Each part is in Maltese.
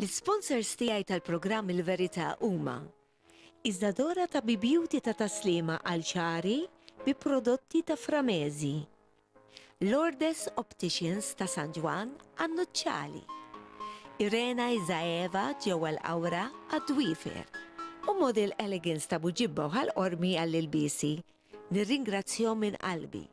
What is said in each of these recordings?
L-sponsors tiegħi tal-programm Il-Verità huma Iżadora ta' Beauty ta' taslima għal ċari bi prodotti ta' Framezi, Lourdes Opticians ta' San Ġwan għan-Nuċċali, Irena Izaeva ġewwa l-Awra għad-Dwifer u Model Elegance ta' Buġibba u ħal-Qormi għall-ilbisi. Nirringrazzjahom minn qalbi.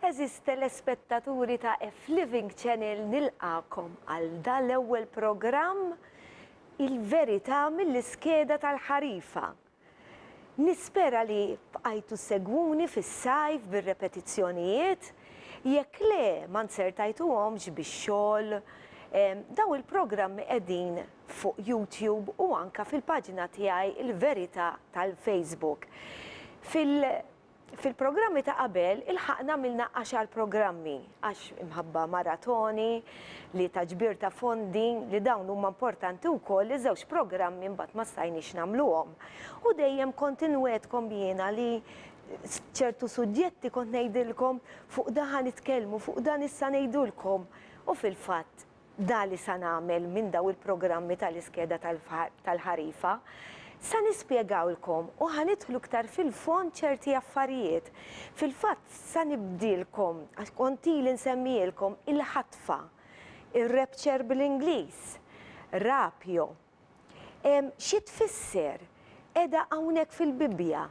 Eżis telespettaturi ta' F-Living Channel nilqakom għal dan l-ewwel programm Il-Verità mill-iskeda tal-ħarifa. Nispera li bqajtu segwuni fis-sajf bir-repetizzjonijiet, jekk le ma nsertajtuhomx bix-xogħol, daw il-programmi qegħdin fuq YouTube u anka fil-paġina tiegħi Il-Verità tal-Facebook. Fil-programmi ta' qabel, il-ħaqna milna 10 programmi, għax imħabba maratoni, li taġbir ta' fondi, li dawn huma importanti wkoll li żewġ programmi mbagħad ma stajniex nagħmluhom. U dejjem kontinwetkom jiena li ċertu suġġetti kont ngħidilkom fuq dan ħanitkellmu, fuq dan issa ngħidulkom. U fil-fatt, da li sa nagħmel minn daw il-programmi tal-iskeda tal-ħarifa, sa nispjegawlkom u ħanidħlu iktar fil-fond ċerti affarijiet. Fil-fatt sa nibdilkom, kontili nsemmijilkom il-ħatfa, il-rapture bil-Ingliż, rapio. Xi tfisser edha hawnhekk fil-Bibja.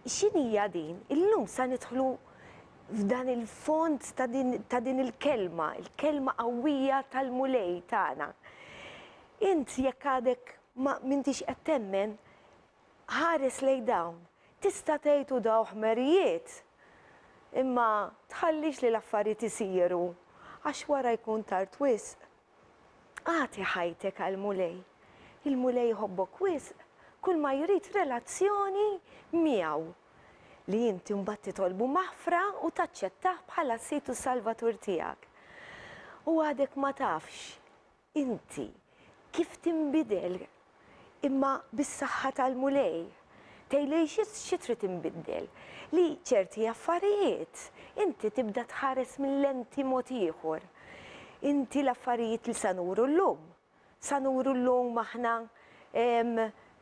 X'inhija din? Illum sa nidħlu f'dan il-fond ta' din il-kelma qawwija tal-mulej tagħna. Int jekk għadek ma m'intix qed temmen, ħares lejn dawn, tista' tgħidu daw ħmerijiet, imma tħallix li l-affarijiet isiru għax wara jkun tard wisq. Agħti ħajtek għall-mulej. Il-mulej jħobbok wisq, kull ma jrid relazzjoni miegħu li inti mbagħad titolbu maħfra u taċċettah bħala s-Situ Salvatur tiegħek. U għadek ma tafx inti kif tinbidel imma bis-saħħa tal-mulej. Tgħidli xi trid tinbiddel li ċerti affarijiet inti tibda tħares mill-lenti mod ieħor. Inti l-affarijiet li sa nuru llum. Sa nuru llum aħna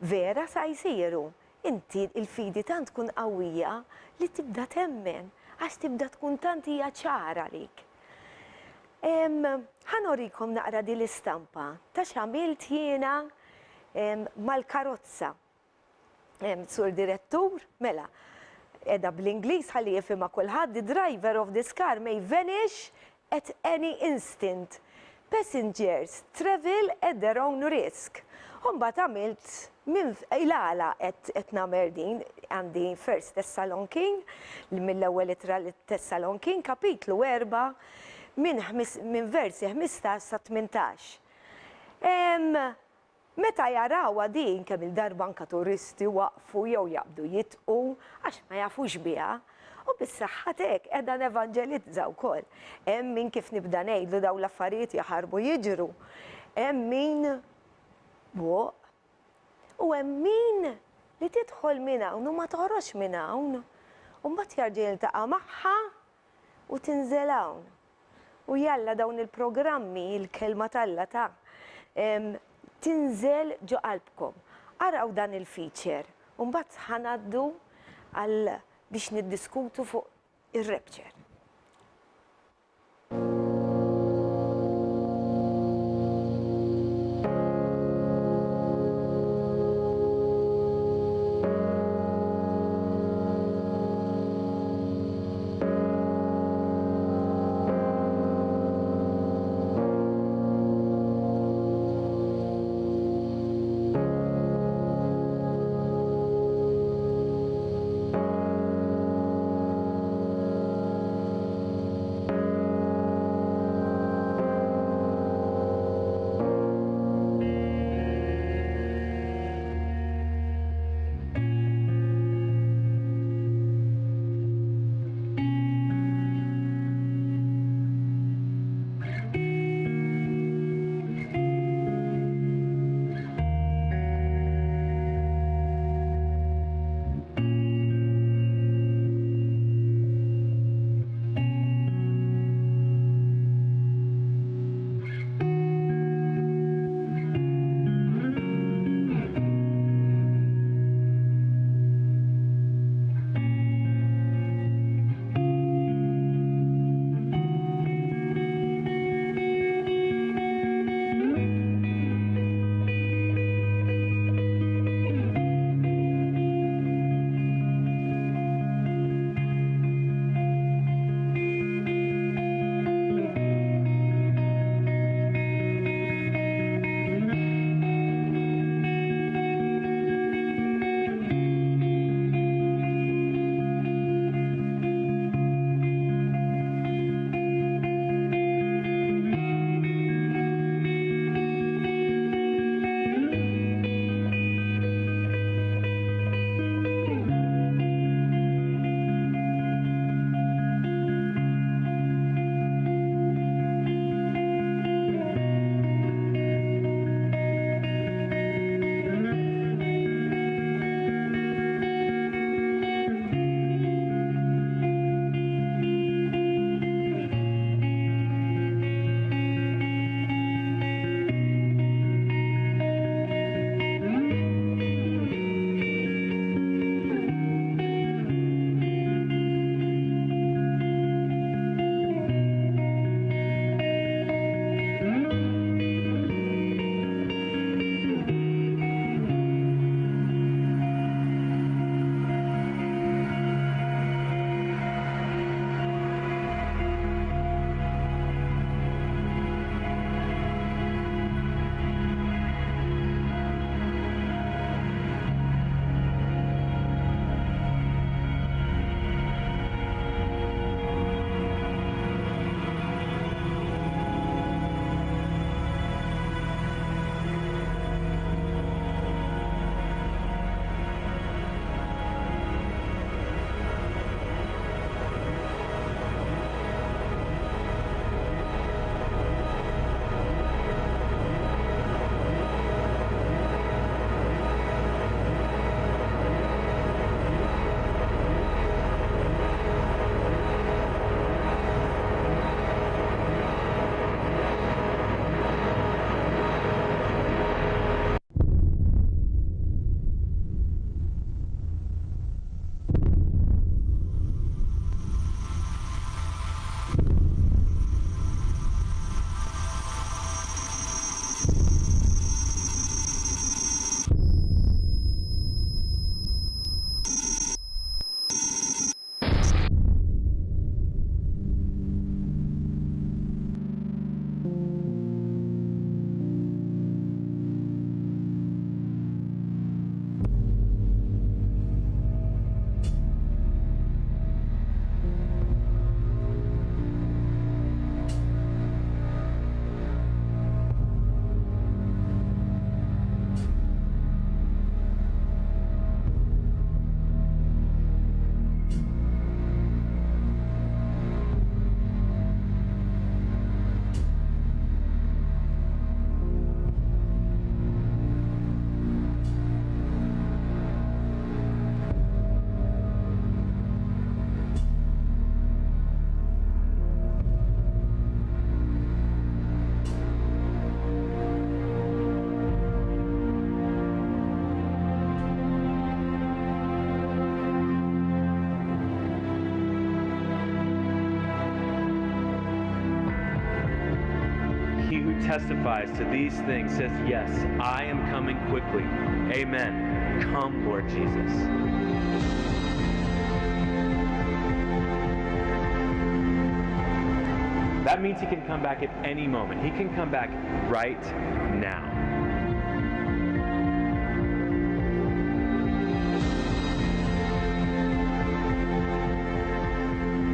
vera sa jsiru. Inti il-fidi tant tkun qawwija li tibda temmen għax tibda tkun tant hija ċara lik. Ħanorikom naqra din l-istampa ta' x'għamilt jiena mal-karozza. Sur direttur, mela, edha bl-Ingliż ħalli jifhimha kulħadd, the driver of this car may vanish at any instant. Passengers travel at their own risk. Mbagħad għamilt minn il-għala qed nagħmel din għandi First Thessalonkin, mill-ewwel ittra Thessalonkin, kapitlu 4 minn versi 15 sa 18. Meta jarawha din kemm il-darba anke turisti waqfu jew jaqbdu jitqu għax ma jafux biha, u bis-saħħa hekk qiegħda nevanġelizza wkoll. Hemm min kif nibda ngħidlu dawn l-affarijiet jaħarbu jiġru. Hemm min u hemm min li tidħol minn hawn u ma toħroġx minn hawn. U mbagħad jarġa' jiltaqa' magħha u tinżel hawn. U jalla dawn il-programmi, il-kelma Alla ta' tinżel ġo qalbkom. Araw dan il-feature. U mbagħad ħanaddu għal biex niddiskutu fuq ir-rapture. testifies to these things says, yes, I am coming quickly. Amen. Come, Lord Jesus. That means he can come back at any moment. He can come back right now.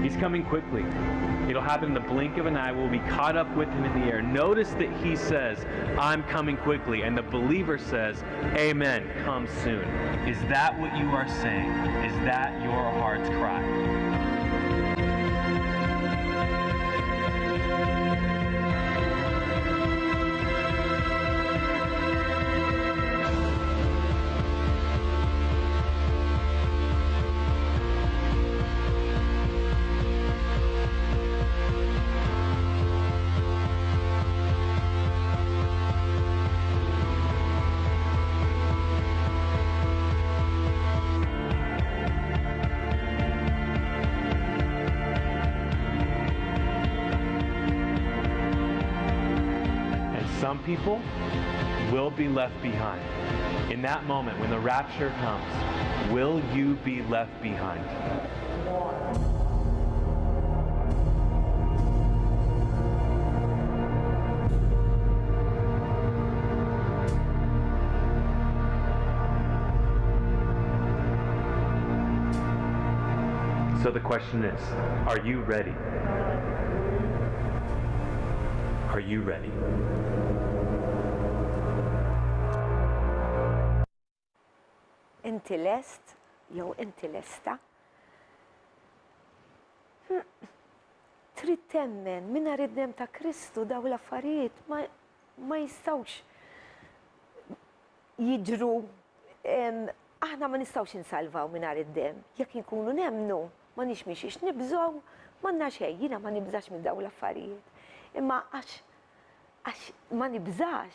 He's coming quickly. It'll happen in the blink of an eye. We'll be caught up with him in the air. Notice that he says, I'm coming quickly. And the believer says, Amen, come soon. Is that what you are saying? Is that your heart's cry? Some people will be left behind. In that moment, when the rapture comes, will you be left behind? So the question is, are you ready? Are you ready? Inti lest, jew inti lesta. Trid temmen mingħajr id-dem ta' Kristu daw l-affarijiet ma jistawx jiġru. Aħna ma nistawx insalvaw mingħajr id-dem. Jekk inkunu nemmnu ma nixmiex nibżgħu m'għandna xejn, jiena ma nibżax minn daw l-affarijiet. Imma għax ma nibżax.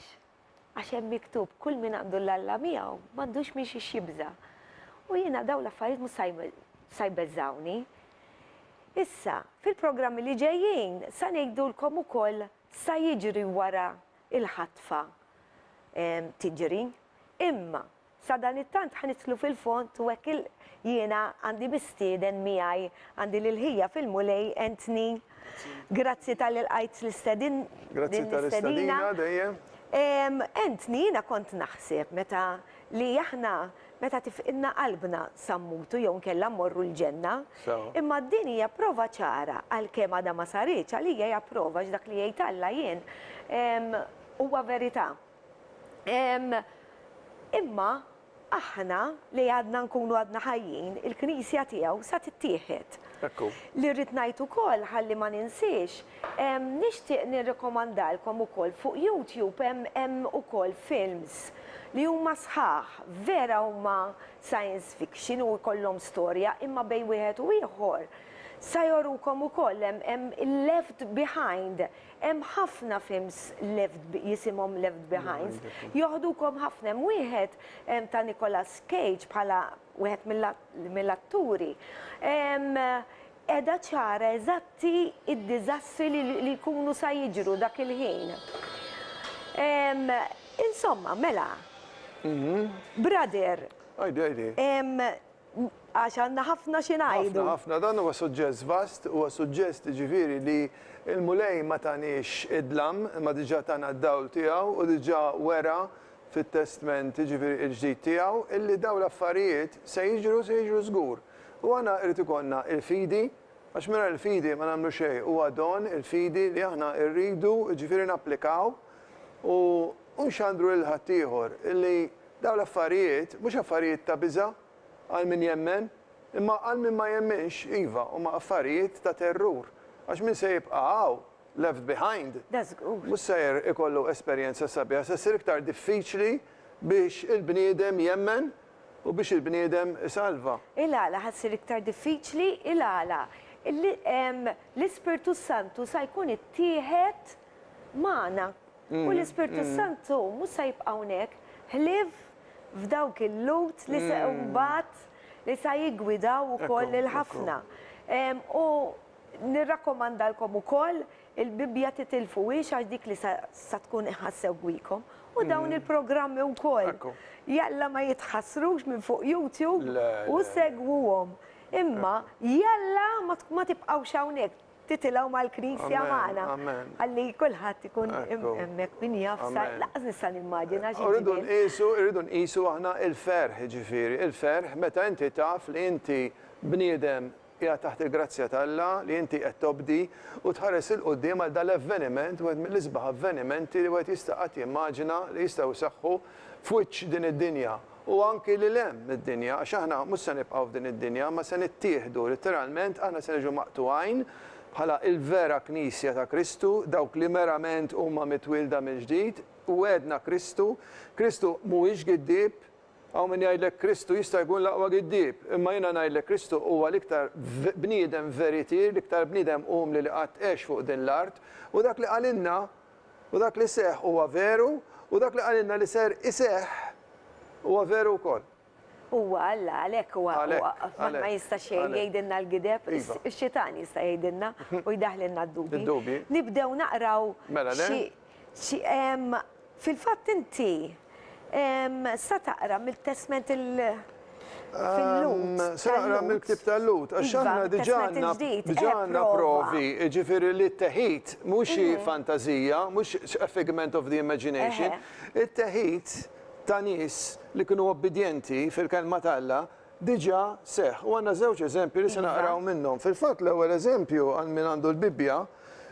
Għax hemm miktub kull min għandu l-Alla miegħu m'għandux miex jibża. U jiena dawn l-affarijiet mhux se jbeżżawni. Issa, fil-programmi li ġejjin sa ngħidulkom ukoll sa jiġri wara il-ħatfa tiġri. Imma sa dan it-tant ħanidħlu fil-fond u hekk jiena għandi mistieden miegħi għandi lil-ħija fil-mulej Anthony. Grazzi tal-ilqajt l-istedin. Grazzi tal-istedina dejjem. Anthony, jiena kont naħseb meta li aħna meta tifqilna qalbna sammutu jew nkella mmorru l-ġenna, imma din hija prova ċara għalkemm għadha ma saritx għalija hija prova x'dak li jgħid Alla jien huwa verità. Imma aħna li għadna nkunu għadna ħajjin, il-Knisja tiegħu sa tittieħed. Li rrid ngħid ukoll ħalli ma ninsiex, nixtieq nirrekomandalkom ukoll fuq YouTube hemm ukoll films li huma sħaħ, vera huma science fiction u jkollhom storja imma bejn wieħed u ieħor. Sa jorukom ukoll hemm Left Behind, hemm ħafna films jisimhom Left Behind. Joħdukom ħafna hemm wieħed ta' Nicolas Cage bħala wieħed mill-atturi. Edha ċara eżatti id-diżastri li jkunu sa jiġru dak il-ħin. Insomma, mela, brother, għax għandna ħafna xi ngħidu. Ħafna dan huwa suġġett vast, huwa suġġett ġifieri li l-mulej ma taniex idlam, ma diġà tagħna d-dawl tiegħu u diġà wera fit-testament ġifieri l-ġdid tiegħu illi dawn l-affarijiet se jiġru żgur. U għana irrid ikollna il-fidi, għax minn il-fidi ma nagħmlu xejn, huwa don il-fidi li aħna rridu ġifieri napplikaw u nxandru l-ħaddieħor illi dawn l-affarijiet mhux affarijiet ta' biża' għal min jemmen, imma għal min ma jemmenx iva huma affarijiet ta' terrur. Għax min se jibqa' left behind. Mhux se ikollu esperjenza sabiħa, se ssir iktar diffiċli biex il-bniedem jemmen u biex il-bniedem isalva. Il-għala ħassir iktar diffiċli, il-għala. L-Ispirtu Santu sa jkun ittieħed magħna. U l-Ispirtu Santu mhux se jibqa' hawnhekk ħlief f'dawk il-lut li se mbagħad li sa jiggwidaw ukoll il-ħafna. U nirrakkomandalkom ukoll il-Bibja titilfuwiex għax dik li sa tkun ħassegwikom. U dawn il-programmi wkoll. Ekku. Jalla ma jitħassrux minn fuq YouTube Le, u le. segwuhom. Imma jalla ma tibqgħux hawnhekk titilgħu mal-Knisja Amen, magħna. amen. Ħalli kulħadd ikun Ekku. hemmhekk min jafsa. Amen. Laqas nista' nimmaġina xi Rridu ġifieri. nqisu aħna il-ferħ ġifieri, il-ferħ meta inti taf li inti bniedem hija taħt il-grazzja tal-Alla li inti qed tobdi u tħares il-qudiem għal dal-avveniment u mill-isbaħ avvenimenti li wieħed jista' qatt jimmaġina li jistgħu jsaħħu f'wiċċ din id-dinja. U anki li lem id-dinja, għax aħna mhux se nibqgħu f'din id-dinja, ma se nittieħdu literalment aħna se niġu maqtugħajn bħala il-vera Knisja ta' Kristu, dawk li merament huma mitwilda mill-ġdid, u għedna Kristu. Kristu mhuwiex giddib, għaw min jgħidlek Kristu jista' jkun laqwa giddib, imma jiena ngħidlek Kristu huwa l-iktar bniedem veritier, l-iktar bniedem li qatt għex fuq din l-art, u dak li qalinna, u dak li seħ huwa veru, u dak li qalinna li ser iseħ huwa veru wkoll. Huwa Alla għalhekk huwa Għalhekk, ma jista' xejn għalhekk. jgħidilna l-gideb, Iva. ix-xitan jista' jgħidilna u jdaħlilna d-dubi. Id-dubi. Nibdew naqraw Mela, le? xi fil-fatt inti sa taqra mill-testament fil-Lut. Se naqra mill-ktib tal-Lut, għax Iva, aħna mit-testament il-ġdid, diġanna prova. provi, ġifiri li t-teħid, mux xi fantazija, mux a figment of the imagination, it-teħid ta' nies li kienu obbedjenti fil-kelma talla, diġa seħ. U għanna żewġ eżempju li se Iva. naqraw minnhom. Fil-fatt l-ewwel eżempju għal min għandu l-Bibja,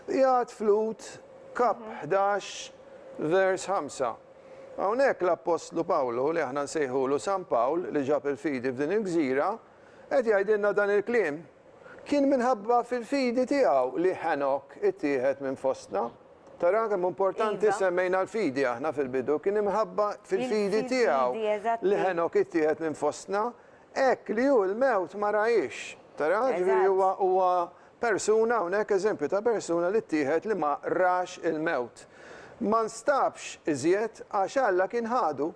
jgħat flut kap 11 vers 5. Hawnhekk l-Apostlu Pawlu li aħna nsejħulu San Pawl li ġab il-fidi f'din il-gżira, qed jgħidilna dan il-kliem. Kien minħabba fil-fidi tiegħu li Ħenok ittieħed minn fostna. Tara kemm importanti Iva. semmejna l-fidi aħna fil-bidu, kien imħabba fil-fidi Il-fidi, tiegħu eżatti. li Ħenok ittieħed minn fostna, hekk li hu l-mewt ma rajix. Tara, ġifieri Eżatt. huwa persuna hawnhekk eżempju ta' persuna li ttieħed li ma rax il-mewt. Ma nstabx iżjed għax Alla kien ħadu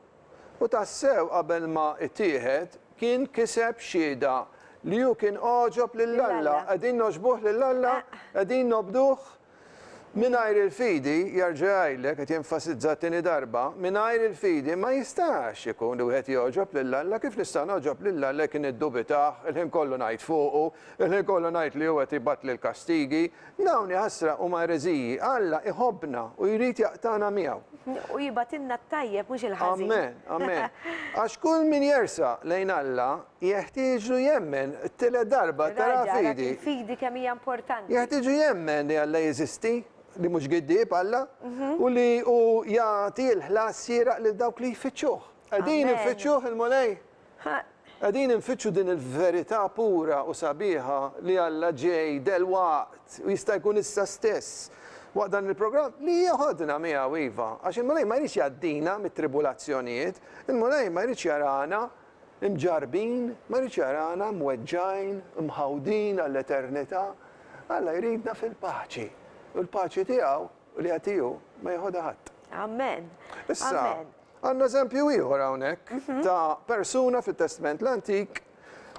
u tassew qabel ma ittieħed kien kiseb xieda li hu kien oġob lill-Alla, Lill-Alla. qegħdin noġbuh lill-Alla, qegħdin nobduh mingħajr il-fidi jerġa' jgħidlek qed jenfasizza t-tieni darba, mingħajr il-fidi ma jistax ikun li wieħed joġob lill-Alla kif nista' noġob lill-Alla kien iddubitaħ, il-ħin kollu ngħid fuqu, il-ħin kollu ngħid li huwa ibgħat lil kastigi, dawn ħasra huma ereżiji, Alla iħobbna u jrid jaqtana miegħu. U jibatinna t-tajjeb mhux il-ħażin. Amen, amen. Għax kull min jersa lejn Alla jeħtieġu jemmen t-tielet darba tara fidi. Il-fidi kemm hija importanti. Jeħtieġu jemmen li Alla jeżisti, li mhux giddib Alla, u li jagħti l-ħlas jiraq lil dawk li jfittxuh. Qegħdin Amen. infittxuh il-mulej. Ha, Qegħdin infittxu din il-verità pura u sabiħa li Alla ġej delwaqt u jista' jkun issa stess. Waqt dan il-programm li joħodna miegħu iva, għax il-mulej ma jridx jgħaddina mit-tribulazzjonijiet, il-mulej ma jridx jarana imġarbin, ma jridx jarana mweġġajn, mħawdin għall-eternità. Alla jridna fil-paċi. U l-paċi tiegħu li għatiju ma jħodha ħadd. Amen. Issa, Amen. għandna eżempju ieħor hawnhekk ta' persuna fit-Testament l-Antik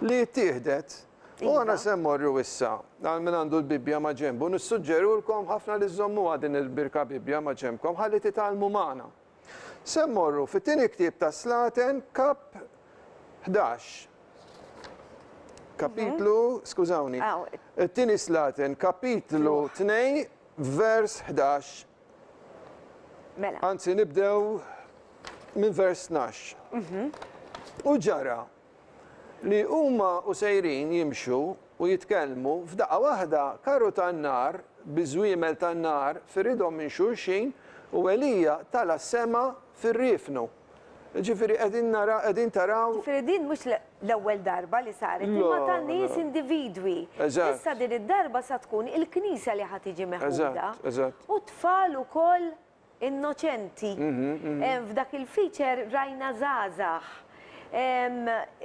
li ttieħdet. U Iva. għana semmorru issa, għal min għandu l-Bibja ma ġembu, nissuġġerulkom ħafna li żommu din il-birka Bibja ma ġemkom, ħalli titalmu magħna. Semmorru fit-tieni ktieb ta' Slaten kap 11. Kapitlu, skużawni, Aw. it-tieni Slaten kapitlu 2 vers 11. Mela. Anzi, nibdew minn vers 12. U ġara li huma u sejrin jimxu u jitkellmu f'daqqa waħda karru tan-nar biżwiemel tan-nar firridhom minn xulxin u Elija tala sema fir-riefnu. Ġifieri qegħdin taraw Ġifieri din mhux l-ewwel darba li saret, La, imma tan nies la. individwi. Eżatt. Issa din id-darba sa tkun il-Knisja li ħad tiġi meħuda. Eżatt, eżatt. U tfal ukoll innoċenti. F'dak il-feature rajna żgħażagħ.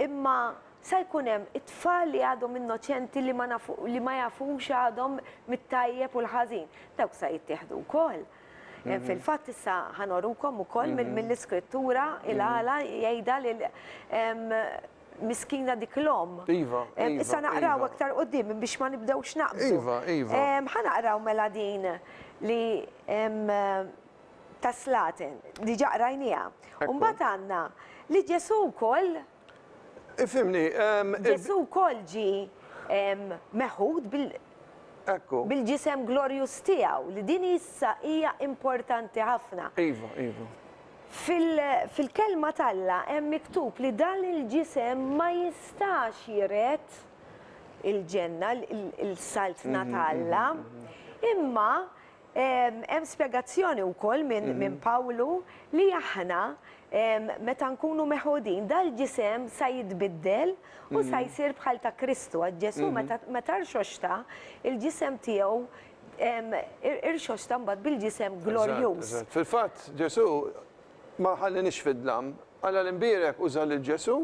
Imma sa jkun hemm it-tfal li għadhom innoċenti li ma jafux għadhom mit-tajjeb u l-ħażin. Dawk sa jittieħdu wkoll. Fil-fatt issa ħanorukom ukoll mill-iskrittura il-għala jgħidha li miskina dik l-om. Iva, Issa iva, naqraw iva. aktar qoddim biex ma nibdewx naqbdu. Iva, iva. Ħanaqraw mela din li taslatin, diġa qrajnija. Mbagħad għandna li Ġesu wkoll Ifimni, Ġesu wkoll ġi meħud ekku. bil-ġisem glorjus tiegħu li din issa hija importanti ħafna. Iva, iva. Fil-kelma talla hemm miktub li dan il-ġisem ma jistax jiret il-ġenna, il-saltna talla, imma hemm spjegazzjoni wkoll minn Pawlu li aħna meta nkunu meħudin dal-ġisem sa jitbiddel u sa jsir bħal ta' Kristu. Ġesu meta rxoxta il-ġisem tiegħu irxoxta mbagħad bil-ġisem glorjuż. Fil-fatt, Ġesu ma ħallinix fid-dlam, għalla l-imbirek użal il-Ġesu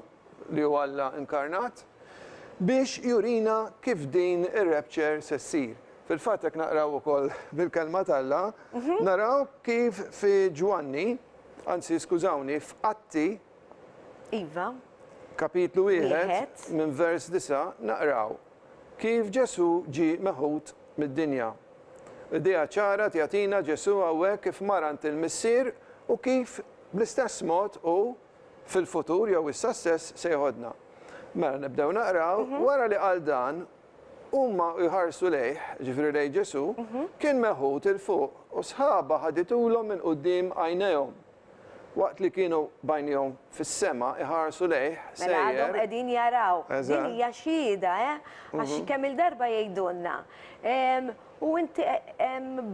li huwa Alla inkarnat biex jurina kif din ir-rapture se ssir. Fil-fatt jekk naqraw ukoll bil-kelma Alla, naraw kif fi Ġwanni, anzi skużawni, f'Atti Iva, kapitlu 1 Wieħed. minn vers 9 naqraw kif Ġesu ġi meħud mid-dinja. Idea ċara tjatina Ġesu hawnhekk kif marant il-missier u kif bl-istess mod u fil-futur jew issa stess se jħodna. Mela nibdew naqraw wara li qal dan huma jħarsu lejh, ġifieri lejn Ġesu, kien meħud il-fuq u sħaba ħaditulhom minn quddiem għajnejhom. Waqt li kienu bajnihom fis-sema iħarsu lejh mela għadhom sejjer. qegħdin jaraw. Din Eżatt. hija xhieda, għax kemm il-darba jgħidulna. U inti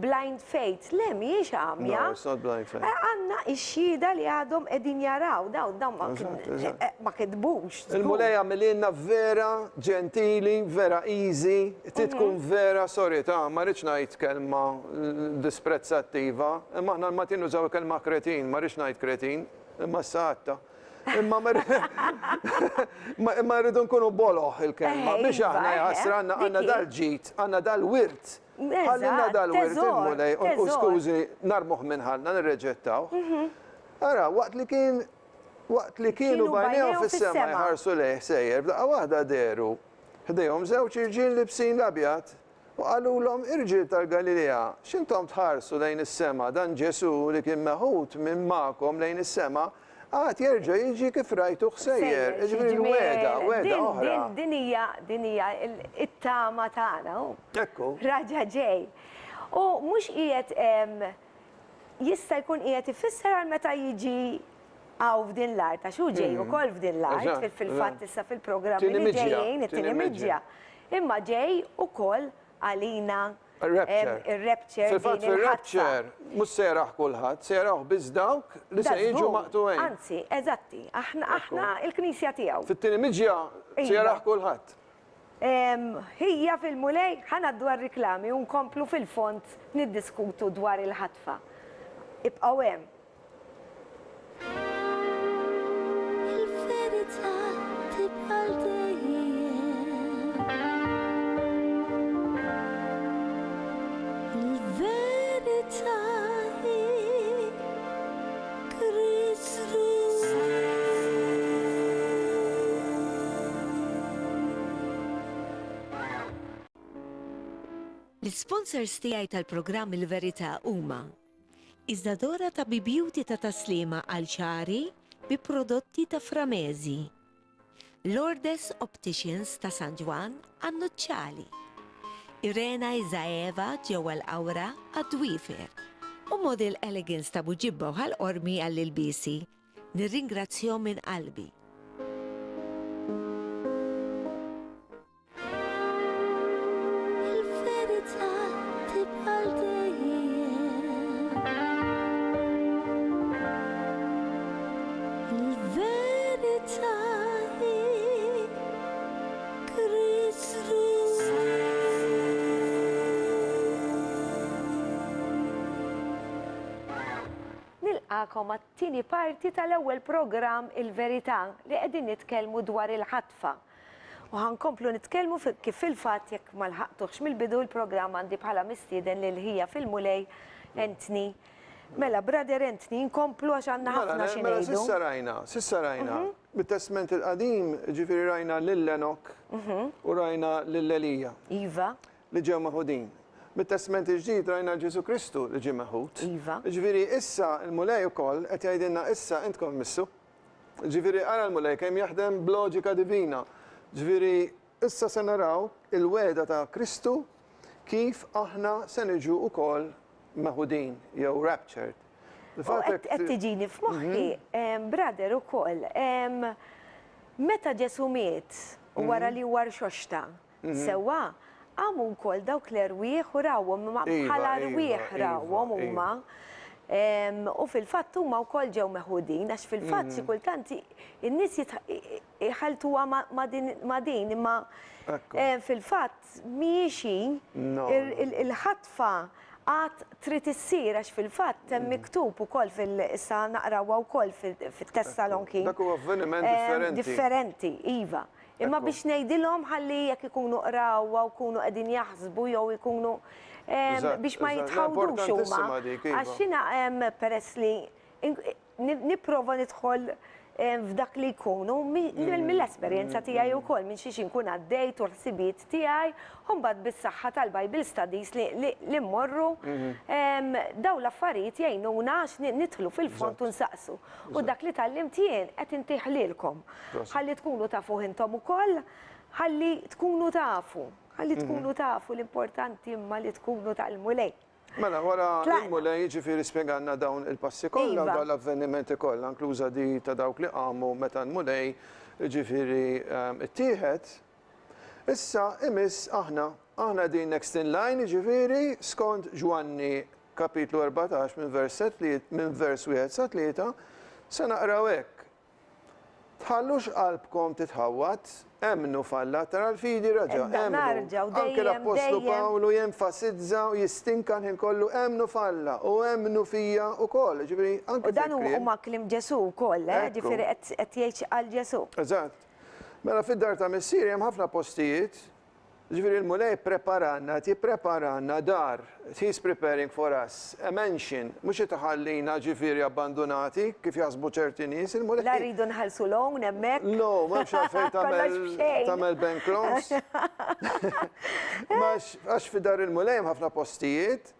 blind faith, le mhijiex għamja. No, it's not blind faith. Għandna x-xhieda li għadhom qegħdin jaraw, dawn ma kitbux. Il-mulejja mill-inna vera ġentili, vera easy, titkun vera, sorry, ma rridx ngħid kelma disprezzattiva, imma aħna ma tinnużaw kelma kretin, ma rridx ngħid kretin, imma s-satta. Imma rridu nkunu boloħ il-kelma, biex aħna jħassra għandna dal-ġit, għandna dal-wirt. Għallina dal-wirt il-mulej, u skużi, narmuħ minnħalna, nirreġettaw. Ara, waqt li kienu bajnejhom fis-sema jħarsu lejh sejjer, b'daqqa waħda deru, ħdejhom żewġ irġiel libsin l-abjad, u qalulhom irġiel tal-Galilea, x'intom tħarsu lejn is-sema, dan Ġesu li kien meħud minn magħkom lejn is-sema, għad jerġa' jiġi kif rajtu ħsejjer, ġifieri weda oħra. Din hija it-tama tagħna. Ekku. Raġa ġej. U mhux qiegħed jista' jkun qiegħed ifisser għal meta jiġi għaw f'din l-art, għax hu ġej ukoll f'din l-art, fil-fatt issa fil-programmi li ġejjin, it-tieni miġja. Imma ġej ukoll għalina il-rapture. Fil-fatt fil-rapture, mhux seraħ kulħadd, seraħ biss dawk li se jiġu maqtuwejn. Anzi, eżatti, aħna il-Knisja tiegħu. Fit-tieni miġja seraħ kulħadd. Hija fil-mulej ħanaddu għar-riklami u nkomplu fil-font niddiskutu dwar il-ħatfa. Ibqgħu hemm. Il-verità tibqa' dejjem. Il-verità hi Kristu. L-sponsors tiegħi tal-programm Il-Verità huma Iżdadora ta' Beauty ta' taslima għal ċari bi prodotti ta' Framezi, Lourdes Opticians ta' San Ġwan għan-Nuċċali, Irena Izaeva ġewwa l-Awra għad-Dwifer u Model Elegance ta' Buġibba u ħal-Qormi għall-ilbisi. Nirringrazzjahom minn qalbi. Il-verità tibqa' dejjem. Il-verità hi Kristu. Nilqakom għat-tieni parti tal-ewwel programm Il-Verità li qegħdin nitkellmu dwar il-ħatfa. U ħankomplu nitkellmu kif fil-fatt jekk ma lħaqtuhx mill-bidu l-programm għandi bħala mistieden lil ħija fil-mulej Anthony. Mela, brother Anthony, nkomplu għax għandna ħafna xi ngħidu. Sissa rajna, Bit-testament il-qadim ġifiri rajna l-Lenok u rajna l-Elija Iva, li ġew maħudin. Bit-testament il-ġdid rajna Ġesu Kristu li ġie maħud. Iva. Ġifiri issa il-mulej ukoll qed jgħidilna issa intkom missu. Ġifiri ara l-mulej kemm jaħdem b'loġika divina. Ġifiri issa se naraw il-weda ta' Kristu kif aħna se niġu ukoll maħudin jew raptured. qed tiġini f'moħħi, brother ukoll, meta Ġesu miet u wara li war xoxta, sewwa għamu wkoll dawk l-erwieħ u rawhom bħala rwieħ rawhom huma. U fil-fatt huma wkoll ġew meħudin għax fil-fatt xi kultant in-nies jħaltuha ma' din imma fil-fatt miexi il-ħatfa għad trid issir għax fil-fatt hemm miktub ukoll issa naqrawha wkoll fit-Tessalonki. Dak huwa avveniment differenti. Differenti, iva. Imma biex ngħidilhom ħalli jekk ikunu qrawha u jkunu qegħdin jaħsbu jew ikunu biex ma jitħawdux huma. Għax jiena peress li nipprova nidħol f'dak li jkunu mill-esperjenza tiegħi wkoll minn xi nkun għaddejt u ħsibiet tiegħi u mbagħad bis-saħħa tal-Bible studies li mmorru dawn l-affarijiet jgħinuna għax nidħlu fil-fond u nsaqsu. U dak li tallimt jien qed intih lilkom. Ħalli tkunu tafu intom ukoll, ħalli tkunu tafu. Ħalli tkunu tafu l-importanti imma li tkunu tal-mulej. Mela, wara il-mulej ġifiri spiegħanna dawn il-passi kollha u dawn l-avvenimenti kollha, inkluża di ta' dawk li qamu meta l-mulej ġifiri ittieħed. Issa imiss aħna din next in line ġifiri skont Ġwanni kapitlu 14 minn vers 1 sa 3 se naqraw hekk. Tħallux qalbkom titħawat, emnu falla, tara l-fidi raġa, emnu. Anke l-Apostlu Pawlu jenfasizza u jistinkan ħin kollu emnu falla u emnu fija u koll. U dan huma klim Ġesu wkoll, ġifieri qed jgħid għal Ġesu. Eżatt. Mela fid-dar ta' Missier hemm ħafna postijiet. Ġifieri l-mulej preparanna, tippreparanna dar, he's preparing for us, a mansion, mhux itaħallina ġifieri abbandonati kif jaħsbu ċerti nies il-mulej. La rridu nħallsu loan hemmhekk. No, m'hemmx għalfejn tagħmel bank loans. Għax fid-dar il-mulej hemm ħafna postijiet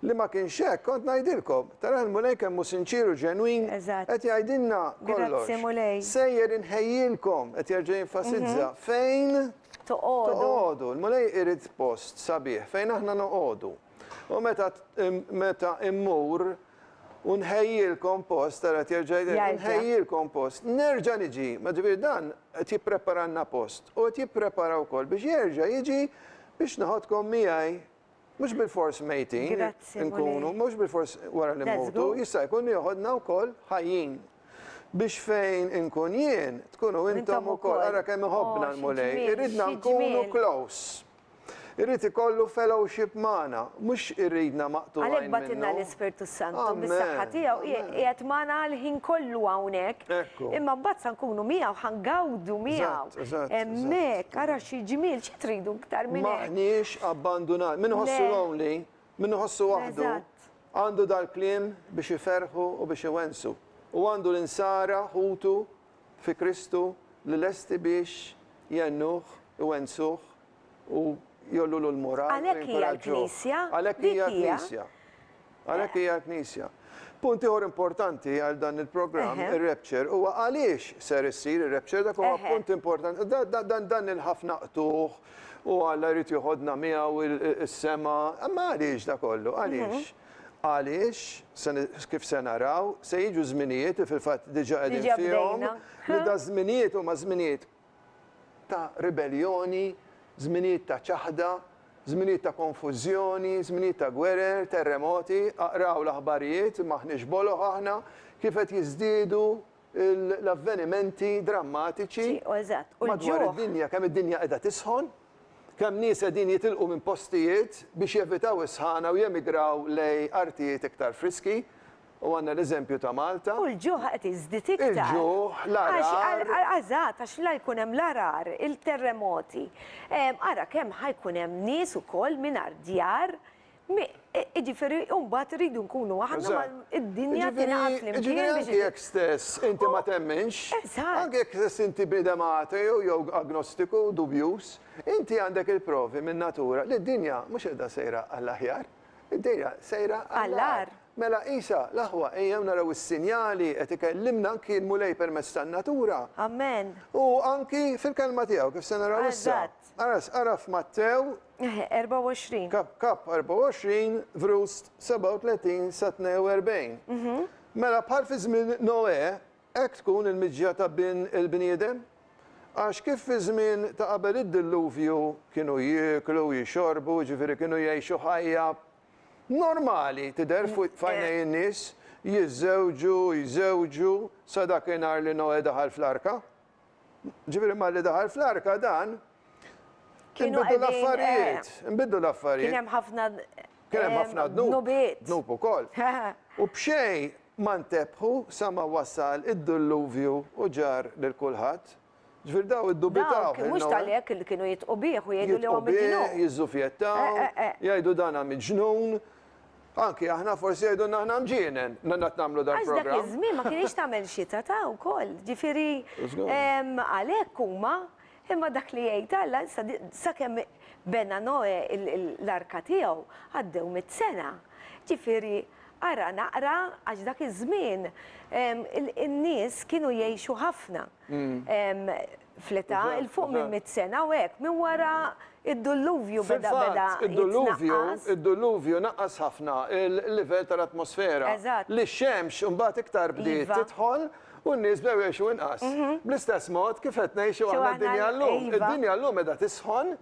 li ma kienx hekk, kont ngħidilkom. Tara l-mulej kemm hu sinċiru ġenwin, qed jgħidilna kollox. Grazzi mulej. Sejjer inħejjilkom qed jerġa' jinfasizza fejn toqgħodu. Il-mulej irid post sabiħ fejn aħna noqogħdu. U meta immur u nħejjilkom post, tara jerġa' nħejjilkom post, nerġa' niġi, ma ġifieri dan qed jippreparanna post u qed jipprepara wkoll biex jerġa' jiġi biex naħodkom miegħi. Mux bil-fors mejtin, nkunu, mux bil-fors wara li motu, jista' jkun joħodna wkoll ħajjin. Biex fejn inkun jien, tkunu intom ukoll, ara kemm iħobbna l-mulej, irridna nkunu close. Irrid ikollu fellowship magħna, mhux irridna maqtuħ minnu. Għalhekk batilna l-Ispirtu Santu bis-saħħa tiegħu qiegħed magħna l-ħin kollu hawnhekk. Imma mbagħad se nkunu miegħu ħangawdu miegħu. Hemmhekk ara xi ġmiel xi tridu iktar minn hekk. Maħniex abbandunat. Min ħossu lonely, min ħossu waħdu, għandu dal-kliem biex iferħu u biex iwensu. U għandu l-insara ħutu fi Kristu li lesti biex jennuh, iwensuh u jollu l-moral. Għalhekk hija l-Knisja. Għalhekk hija l-Knisja. Għalhekk hija l-Knisja. Punt ieħor importanti għal dan il-programm, ir-rapture, huwa għaliex ser issir ir-rapture, dak huwa punt importanti. Dan il-ħafna qtuħ u Alla jrid joħodna miegħu is-sema, imma għaliex da kollu, għaliex? Għaliex, kif se naraw, se jiġu żminijiet fil-fatt diġà qegħdin fihom, li da żminijiet huma żminijiet ta' ribellioni, żminijiet ta' ċaħda, żminijiet ta' konfużjoni, żminijiet ta' gwerer, terremoti, aqraw l-aħbarijiet, maħniex boloħ aħna, kif qed jiżdiedu l-avvenimenti drammatiċi madwar id-dinja, kemm id-dinja qiegħda tisħon, kemm nies qegħdin jitilqu minn postijiet biex jevitaw isħana u jemigraw lej artijiet iktar friski. U għanna l-eżempju ta' Malta. U l-ġuħ qed iżdied iktar. Il-ġuħ, l-arar. Għażat, għax la jkun hemm l-arar, il-terremoti. Ara kemm ħajkun hemm nies ukoll mingħajr djar Ġifiri, umbat rridu nkunu aħna Eżatt. ma id-dinja tinaqaf Ġifiri, fl-imkien anki jek stess inti ma temminx, Eżatt. anki jek stess inti bidematiku jew agnostiku, dubjus, inti għandek il-provi minn natura li d-dinja mhux edha sejra għall-aħjar, id-dinja sejra Għall-ar. Mela Isa, l-aħwa, ejjem naraw is-sinjali qed ikellimna anki l-mulej permezz tan-natura. Amen. U anki fil-kelma tiegħu kif se naraw issa. Eżatt. Araf Mattew 24. kap 24 vrust 37 sa 42. Mela bħal fi żmien Noe, hekk tkun il-miġja ta' bin il-bniedem? Għax kif fi żmien ta' qabel id-diluvju kienu jieklu, jixorbu, ġifieri kienu jgħixu ħajja normali tidher fuq fajnej in-nies, jiżżewġu sa dakinhar li Noe daħal fl-arka. Ġifieri ma li daħal fl-arka dan Kienu Nbiddu qegħdin, l-affarijiet, nbiddu Kien l-affarijiet. hemm ħafna Kien hemm ħafna dnub. nubiet. Dnub ukoll. U b'xejn ma ntebħu sa ma wassal id-diluvju u ġar lil kulħadd. Ġifier daw iddubitaw. Dawk, mhux tal-hekk li kienu jitqobih u jgħidu li huwa midinu. jizzufjettaw, jgħidu dan miġnun. Anki aħna forsi jgħidu aħna mġienen, nannat namlu dan Għax dak program. iż-żmien ma kienx tagħmel xita ta' wkoll. Ġifieri għalhekk huma imma dak li jgħid Alla sakemm bena Noe l-arka tiegħu għaddew mit-sena. Ġifieri ara naqra għax dak iż-żmien in-nies kienu jgħixu ħafna. Fl-età il-fuq minn 100 sena u hekk minn wara id-dilluvju beda jitnaqqas. Id-dilluvju naqqas ħafna il-livell tal-atmosfera. Eżatt. Li x-xemx mbagħad iktar bdiet Iva. tidħol u n-nies bdew jgħixu inqas. Bl-istess mod kif qed ngħixu Xew aħna aħna d-dinja llum. iva. Id-dinja llum qiegħda tisħon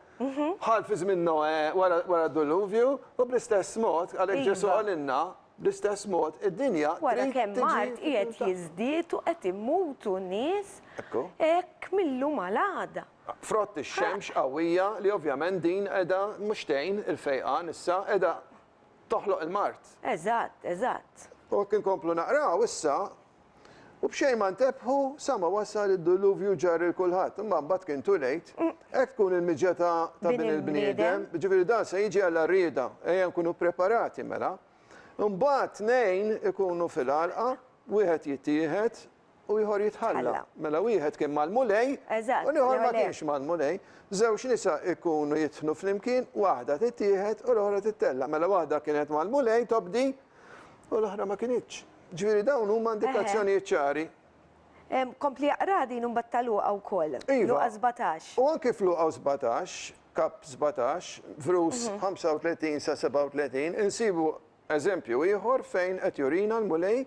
bħal fi żmien Noe wara d-dilluvju u bl-istess mod għalhekk Iva. Ġesu għalinna bl-istess mod id-dinja Wara trid kemm tiġi Mart qiegħed jiżdied u qed imutu nies Ekku. hekk mill-lum għal-għada. frott ix-xemx qawwija li ovvjament din qiegħda mhux tgħin il-fejqan issa qiegħda toħloq il-Mart. Eżatt, eżatt. U kien komplu naqraw issa, u bxejn ma ntebħu sama wasal id-diluvju ġar il-kulħadd. Imma mbagħad kien too late, hekk tkun il-miġja ta' bin il-bniedem, ġifieri dan se jiġi għall rieda, ejja nkunu preparati mela. Mbagħad tnejn ikunu fil-għalqa, wieħed jittieħed u ieħor jitħalla. Ħalla. Mela wieħed kien mal-mulej, Eżatt, u ieħor ma l-ewwel kienx mal-mulej. Żewġ nisa ikunu jitħnu flimkien, waħda tittieħed u l-oħra tittella. Mela waħda kienet mal-mulej tobdi u l-oħra ma kienitx. Ġifieri dawn huma indikazzjonijiet ċari. Kompli jaqra din mbattaluqa wkoll. Iva. Luqa 17. U anke fl-Luqa 17, kap 17, vrus 35 sa 37, insibu eżempju ieħor fejn qed jurina l-mulej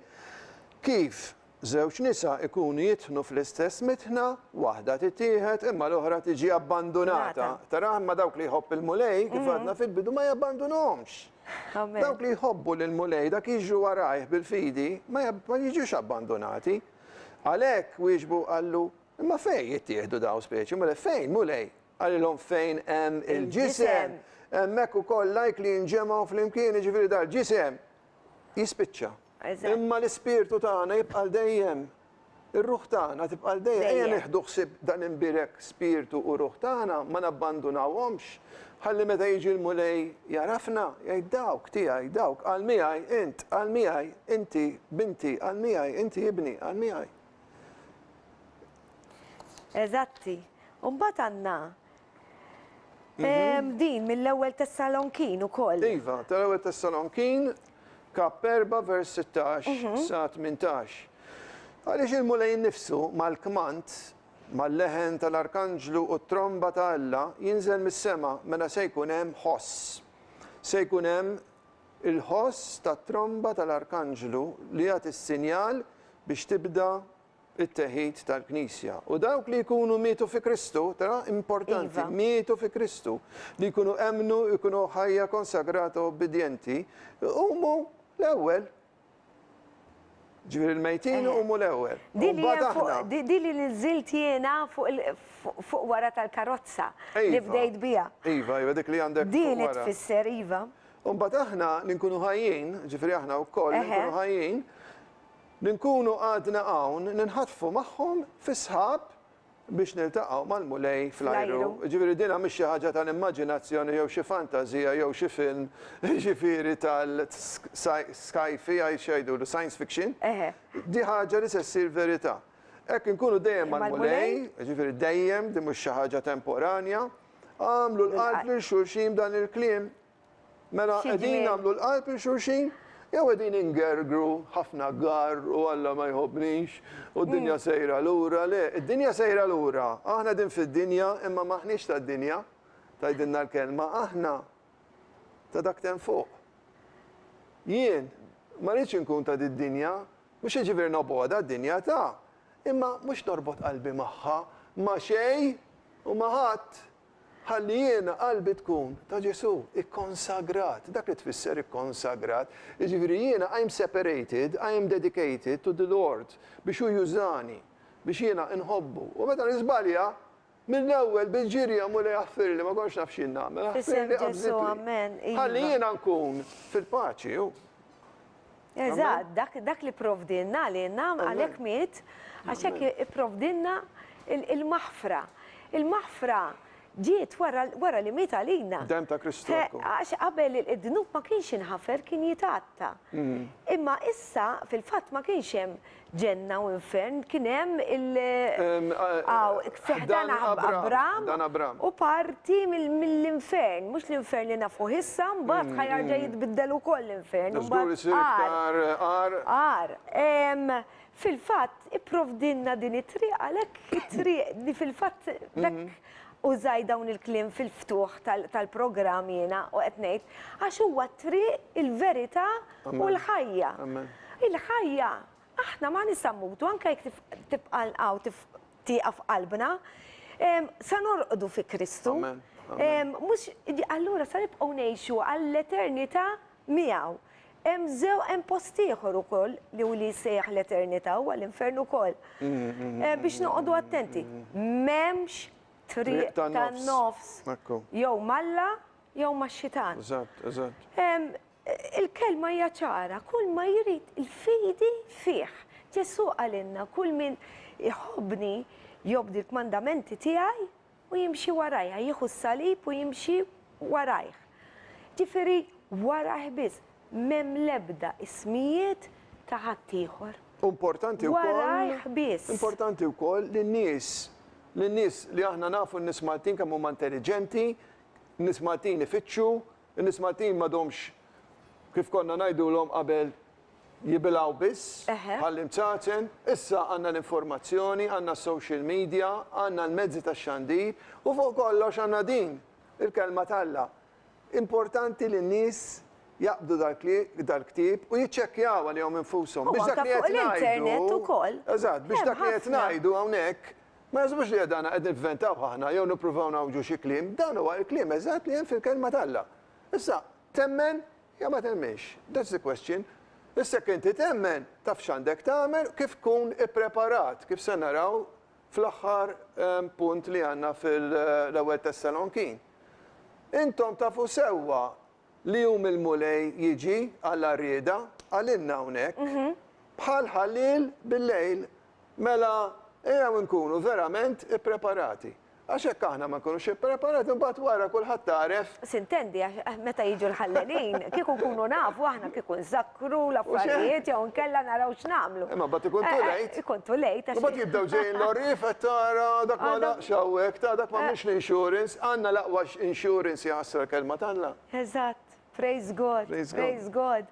kif żewġ nisa ikunu jitħnu fl-istess mitħna, waħda tittieħed imma l-oħra tiġi abbandonata. Nata. Tara imma dawk li jħobb il-mulej kif għadna fil-bidu ma jabbandunhomx. Amen. Dawk li jħobbu l-mulej dak jiġu warajh bil-fidi ma jiġux abbandonati. Għalhekk wieġbu għallu imma fejn jittieħdu daw speċi, mela fejn mulej? Għalilhom fejn hemm il-ġisem. Hemmhekk ukoll lajk li jinġemgħu flimkien jiġifieri dal-ġisem jispiċċa. Eżatt. Imma l-ispirtu tagħna jibqa' dejjem. Ir-ruħ tagħna tibqa' dejjem. Ejja Dejjem. neħdu ħsieb dan imbirek spirtu u ruħ tagħna ma nabbandunawhomx. Ħalli meta jiġi l-mulej jarafna, jgħid dawk tiegħi, dawk għal miegħi int, għal miegħi inti binti, għal miegħi inti ibni, għal miegħi. Eżatti. Umbat għandna din mill-ewwel Tessalonkin ukoll. Iva, tal-ewwel Tessalonkin, kap 4 vers 16 sa 18. Għaliex il-mulej nifsu mal-kmant, mal-leħen tal-arkanġlu u t-tromba ta' Alla jinżel mis-sema mela se jkun hemm ħoss. Se jkun hemm il-ħoss tat-tromba tal-arkanġlu li jagħti s-sinjal biex tibda it-teħid tal-Knisja. U dawk li jkunu mietu fi Kristu, tara importanti, Iva. mietu fi Kristu, li jkunu emnu, jkunu ħajja konsagrata u obbedjenti, umu l-ewwel. Ġifieri il-mejtin umu l-ewwel. Di U li mbagħad hemm fuq- aħna. di li nżilt jiena fuq wara tal-karozza li Iva. bdejt biha. Iva, dik li għandek Di fuq li wara. tfisser Iva. U mbagħad aħna li nkunu ħajjin, ġifieri aħna wkoll li Eħe. nkunu ħajjin, li nkunu għadna hawn ninħatfu magħhom fi sħab biex niltaqgħu mal-mulej fl-ajru. Fl-ajru. Ġifieri dina mhix xi ħaġa tal-immaġinazzjoni jew xi fantażija jew xi film, ġifieri tal-sci-fi jgħidu science fiction. Eħe. Di ħaġa li se ssir verità. Hekk inkunu dejjem mal-mulej, ġifieri dejjem di mhux xi ħaġa temporanja, għamlu l-qalb lil xulxin dan il-kliem. Mela Xi qegħdin ġmien. nagħmlu l-qalb lil xulxin, jew qegħdin ingergru ħafna gar u Alla ma jħobbnix u d-dinja sejra lura. Le, id-dinja sejra lura. Aħna din fid-dinja imma maħniex tad-dinja. Tgħidilna l-kelma aħna ta' dak ten fuq. Jien ma rridx inkun ta' din-dinja, mhux jiġifieri nobgħodha d-dinja ta' imma mhux norbot qalbi magħha ma' xejn u ma' ħadd. Ħalli jiena qalbi tkun ta' Ġesu, ikkonsagrat. Dak li tfisser ikkonsagrat. Jiġifieri jiena I'm separated, I'm dedicated to the Lord biex hu jużani, biex jiena inħobbu. U meta nisbalja, mill-ewwel bil-ġirja mulej jaħfir li ma konx naf x'in nagħmel. Fisem Ġesu, amen. Ħalli jiena nkun fil-paċi hu. Eżatt, dak li provdinna li nam għalhekk miet, għax hekk ipprovdinna il-maħfra. Il-maħfra ġiet wara li miet għalina. Dem ta' Kristu. Għax qabel id-dnub ma kienx inħafer, kien jitatta. Imma issa fil-fatt ma kienx hemm ġenna u infern, kien hemm fiħdan Abram u parti mill-infern, mhux l-infern li nafu issa, mbagħad ħajarġa jitbiddel ukoll l-infern. Żgur isir iktar Ar. Fil-fatt ipprovdinna din it-triq għalhekk it-triq li fil-fatt dak użaj dawn il-klim fil-ftuħ tal-programm jiena u qed ngħid għax huwa triq il-verità u l-ħajja. Il-ħajja aħna ma nisammutu anke jekk tibqalqaw tieqaf qalbna sa norqdu fi Kristu. Mhux allura sa nibqgħu ngħixu għall-eternità miegħu. Hemm post ieħor ukoll li hu li jsejjaħ l-eternità u għall-infern ukoll. Biex noqogħdu attenti. M'hemmx triq tan-nofs. Jew malla jew max-xitan. Eżatt. Il-kelma hija ċara, kull ma jrid il-fidi fih. Ġesu għalinna, kull min iħobbni jobdi l-mandamenti tiegħi u jimxi warajha, jieħu s-salib u jimxi warajh. Ġifieri warajh biss. Mem lebda ismijiet ta' ħadd ieħor. Importanti wkoll. Warajh biss. Importanti wkoll lin-nies li aħna nafu n-nies Maltin kemm huma intelligenti, n-nies Maltin ifittxu, n-nies Maltin m'għadhomx kif konna ngħidulhom qabel jibilgħu biss, ħall-imċaċen, issa għandna l-informazzjoni, għandna s-social media, għandna l-mezzi tax-xandir u fuq kollox għandna din il-kelma talla. Importanti li n-nies jaqbdu dal-ktib u jiċċekkjaw għalihom infushom. Biex dak li qed ngħidu. Eżatt, biex dak li qed ngħidu hawnhekk ma jażbux li għadana qed nivventaw aħna jew nippruvaw nawġu xi kliem, dan huwa l-kliem eżatt li hemm fil-kelma talla. Issa, temmen jew ma temmenx. That's the question. Issa inti temmen taf x'għandek tagħmel kif tkun ippreparat, kif se naraw fl-aħħar punt li għandna fil-ewwel Tessalonkin. Intom tafu sewwa li jum il-mulej jiġi għall-arrieda għalinna hawnhekk bħal ħallil bil-lejl mela ejjew nkunu verament ippreparati. Għax hekk aħna ma nkunux ippreparati mbagħad wara kulħadd taref. Sintendi meta jiġu l-ħallelin, kieku nkunu nafu aħna kieku nżakkru l-affarijiet jew nkella naraw x'nagħmlu. Imma mbagħad ikun too late. Ikun too late. Mbagħad jibdew ġejjin l-orrif qed tara dak ma laqx hawnhekk ta' dak m'għandniex l-insurance, għandna l-aqwa insurance jaħsar kelma tagħna. Eżatt. Praise God. Praise God.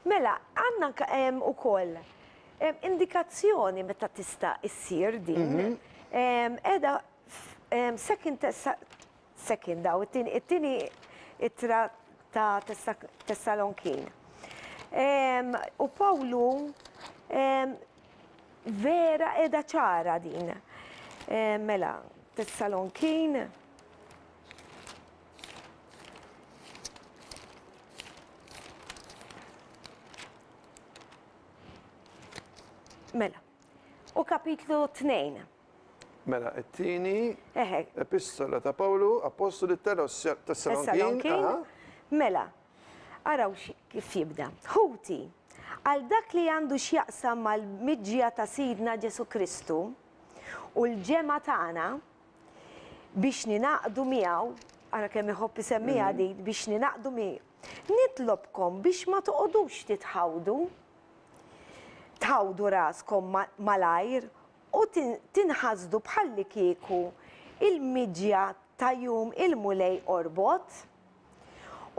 Mela, għandna ukoll indikazzjoni meta tista' issir din. Edha second daw, it-tieni ittra ta' Tessalonkin. U Pawlu vera edha ċara din. Mela, Tessalonkin. Mela, u kapitlu 2. Mela, it-tieni epistola ta' Pawlu, apostoli Tessalonkin. Mela, araw kif jibda. Ħuti, għal dak li għandu x'jaqsam mal-miġġija ta' Sidna Ġesu Kristu U l-ġemma tagħna biex ninaqdu miegħu, ara kemm iħobb isemmiha di, biex ninaqdu miegħu. Nitlobkom biex ma toqgħodux tħawdu raskom malajr u tinħasdu bħalli kieku il-midja ta' jum il-mulej orbot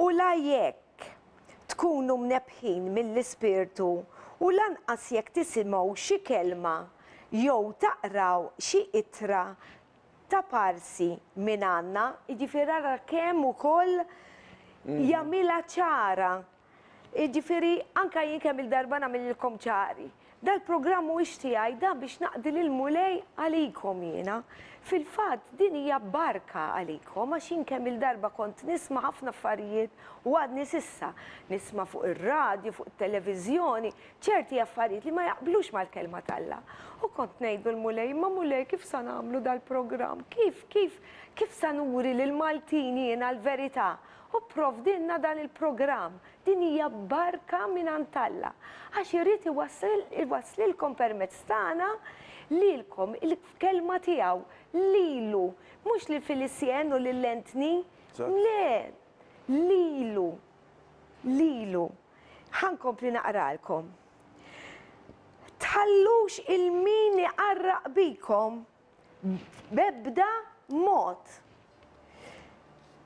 u la jekk tkunu mnebħin mill-ispirtu u lanqas jekk tisimgħu xi kelma jew taqraw xi ittra ta' parsi minn għandna, jiġifieri ara kemm ukoll jagħmilha ċara. Jiġifieri anke jien kemm il-darba nagħmililkom ċari. Dal-programm mhuwiex tiegħi da biex naqdi lil-mulej għalikom jiena. Fil-fatt din hija barka għalikom għax jien kemm il-darba kont nisma' ħafna affarijiet u għadni sissa nisma' fuq ir-radju, fuq it-televiżjoni, ċerti affarijiet li ma jaqblux mal-kelma talla. U kont ngħidu l-mulej, ma mulej kif sa nagħmlu dal-programm? Kif sa nuri lil-Maltin jiena l-verità? U provdinna dan il-programm. Din hija barka minn Alla. Għax irid iwasslilkom permezz tagħna lilkom il-kelma tiegħu lilu, mhux lil Filisien u lil Lentni. Le, lilu. Ħankompli naqralkom. Tħallux il-min iqarraq bikom bebda mod.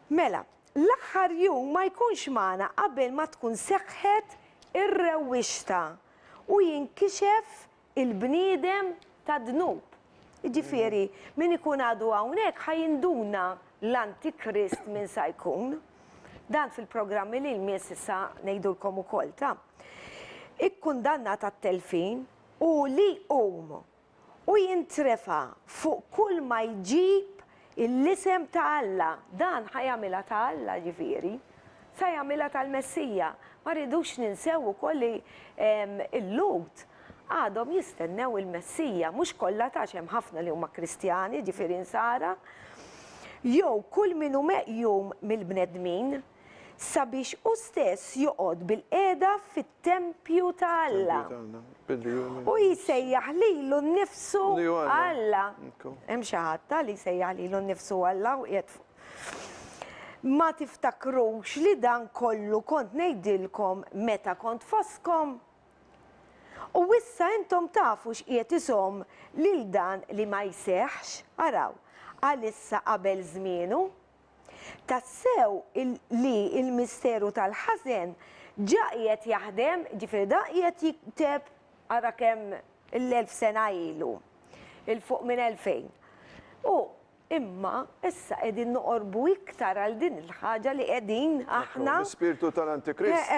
Mela, l-aħħar jum ma jkunx magħna qabel ma tkun seħħet ir-rewwixta u jinkixef il-bniedem ta' dnub. Ġifieri, min ikun għadu hawnhekk ħajinduna l-Antikrist minn sa jkun. Dan fil-programmi li l-mies issa ngħidulkom ukoll ta' ikkundannat għat-telfin u li u jintrefa fuq kull ma jġib l-isem ta' Alla, dan ħajamila ta' Alla ġifieri, sa jagħmilha tal-Messija. Ma rridux ninsew ukoll li il-Lut għadhom jistennew il-Messija, mhux kollha ta' hemm ħafna li huma Kristjani, ġifieri nsara, jew kull min hu meqjum mill-bnedmin sabiex u stess joqgħod bil-qiegħda fit-tempju ta' Alla. U jisejjaħ lilu nnifsu Alla. Hemm xi ħadd li jsejjaħ lilu nnifsu Alla u qiegħed. Ma tiftakrux li dan kollu kont ngħidilkom meta kont foskom. U issa intom tafu x'qiegħed isom lil dan li ma jseħħx, araw, għalissa qabel żmienu. Tassew li il-misteru tal-ħażen ġa qiegħed jaħdem, ġifieri da qiegħed jikteb ara kemm l-1000 sena ilu, il-fuq minn 2000. U imma issa qegħdin noqorbu iktar għal din il-ħaġa li qegħdin aħna. L-ispirtu tal-Antikrist.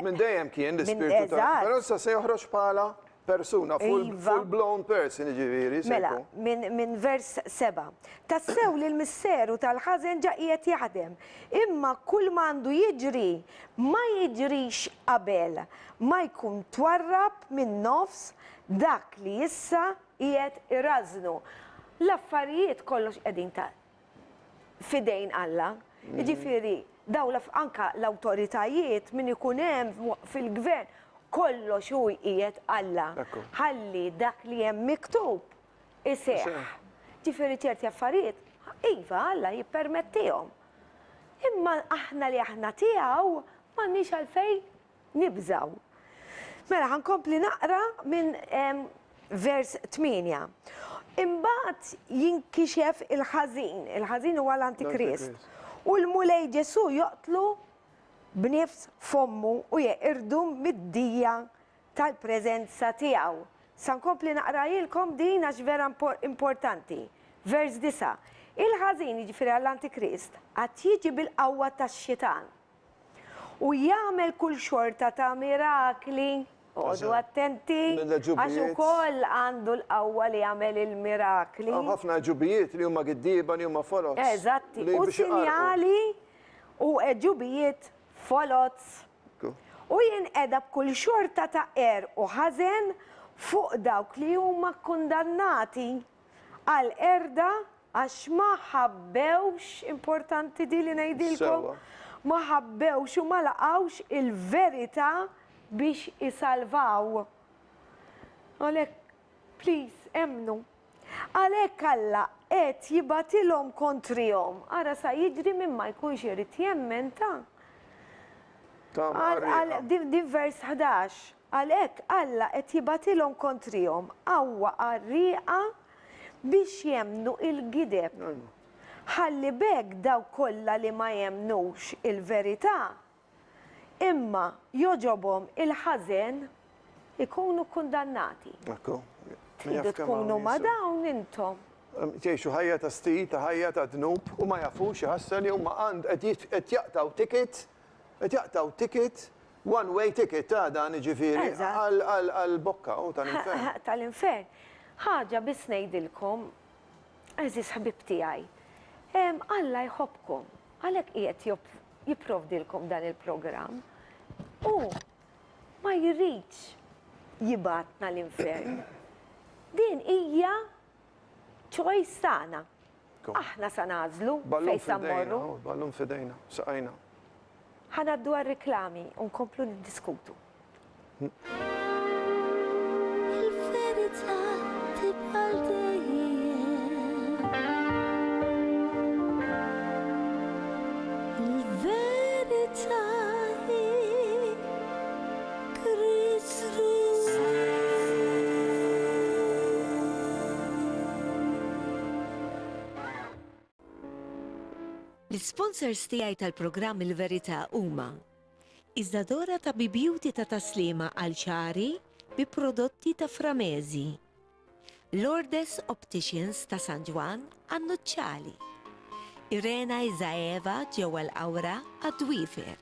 Minn dejjem kien l-ispirtu tal-Antikrist. Però issa se joħroġ bħala persuna, full-blown person, ġifieri. Mela, minn vers 7. Tassew li l-misteru tal-ħażen ġa qiegħed jaħdem. Imma kull m'għandu jiġri ma jiġrix qabel ma jkun twarrab minn nofs dak li issa qiegħed irażnu. L-affarijiet kollox qegħdin ta' fidejn Alla. Ġifieri, daw anka l-awtoritajiet min ikun hemm fil-gvern kollox hu qiegħed Alla. Ħalli dak li hemm miktub iseħħ. Ġifieri ċerti affarijiet, iva Alla jippermettihom. Imma aħna li aħna tiegħu m'għandniex għalfejn nibżgħu. Mela ħankompli naqra minn vers 8. Imbagħad jinkixef il-ħażin huwa l-Antikrist. U l-mulej Ġesu joqtlu b'nifs fommu u jeqirdu mid-dija tal-preżenza tiegħu. Sa nkompli naqrajilkom din għax vera importanti. Vers 9. Il-ħażin jiġifieri għall-Antikrist qatt jiġi bil-qawwa tax-xitan u jagħmel kull xorta ta' mirakli. Għodu attenti, għax ukoll għandu l-qawwa li jagħmel il-mirakli. Ħafna ġubijiet li huma giddieba li huma folots. Eżatti, u sinjali u ġubijiet folots. U jinqeda b'kull xorta ta' u ħażen fuq dawk li huma kundannati għal erda għax ma ħabbewx, importanti di li ngħidilkom, ma ħabbewx u ma laqgħux il-verità biex isalvaw. Għalek, please, emnu. Għalhekk Alla qed jibatilhom kontrihom. Ara sa jiġri minn ma jkunx irid jemmen ta' Din vers 11. Għalhekk Alla qed jibatilhom kontrihom qawwa qarrieqa biex jemnu il-gideb. Ħalli bekk daw kollha li ma jemnux il-verità imma joġobhom il-ħażen ikunu kundannati. Tridu tkunu ma dawn intom. Tiexu ħajja ta' stita, ħajja ta' dnub u ma jafux jħassel li huma qed jaqtaw ticket, one-way ticket ta' dan ġifieri għal-bokka u tal-infern. Tal-infern. Ħaġa biss ngħidilkom, eżis ħabib tiegħi. Alla jħobbkom, għalhekk qiegħed jipprovdilkom dan il-programm u ma jridx jibatna l-infern. Din hija choice tagħna. Aħna sa nażlu fejn sa mmorru. Ballun fidejna, saqajna. Ħanaddu għar-reklami u nkomplu niddiskutu. Il-verità tibqa' dejjem. Il-verità hi Kristus. L-sponsors tiegħi tal-programm Il-Verità huma Iżdadora ta' Beauty ta' taslima għal ċari bi prodotti ta' Framezi, Lourdes Opticians ta' San Ġwan għan-Nuċċali, Irena Izaeva ġewwa l-Awra għad-Dwifer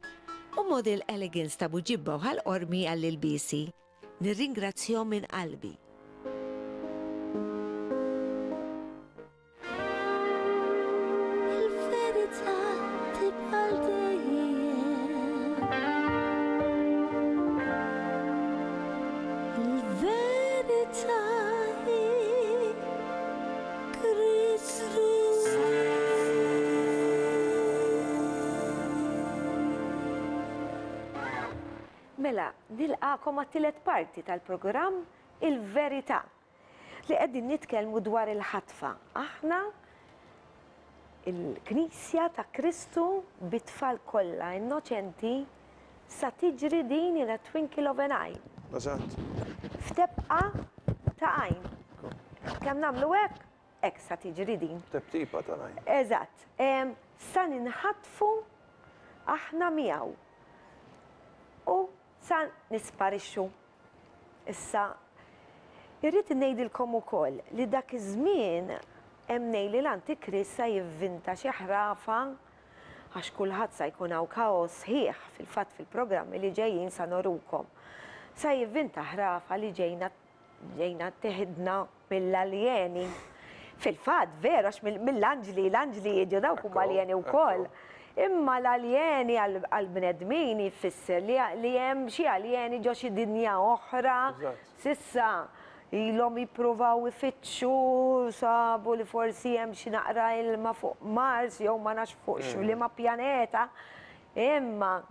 u Model Elegance ta' Buġibba u ħal-Qormi għall-ilbisi. Nirringrazzjahom minn qalbi. Il-verità tibqa' dejjem. Il-verità hi Kristus. Mela, nilqakom għat-tielet parti tal-programm Il-Verità li qegħdin nitkellmu dwar il-ħatfa. Aħna il-Knisja ta' Kristu bit-tfal kollha innoċenti sa tiġri din ila twinkle of an eye. Eżatt. Ftebqa ta' għajn. Kemm nagħmlu hekk sa tiġri din. Tebtipa ta' għajn. Eżatt. Sa ninħatfu aħna miegħu. U sa nisparixxu. Issa irrid ngħidilkom ukoll li dak iż-żmien hemm ngħidli l-Antikrist sa jivvinta xi ħrafa għax kulħadd sa jkun hawn kaos sħiħ fil-fatt fil-programmi li ġejjin sa norukom. Sa jivvinta ħrafa li ġejna teħidna mill-aljeni. Fil-fatt vera mill-anġli, l-anġli jiġu dawk huma aljeni wkoll. Imma l-aljeni għal-bnedmin jfisser li hemm xi aljeni ġo xi dinja oħra. Sissa ilhom jippruvaw ifittxu sabu li forsi hemm xi naqra ilma fuq Mars jew ma nafx fuq liema pjaneta. Imma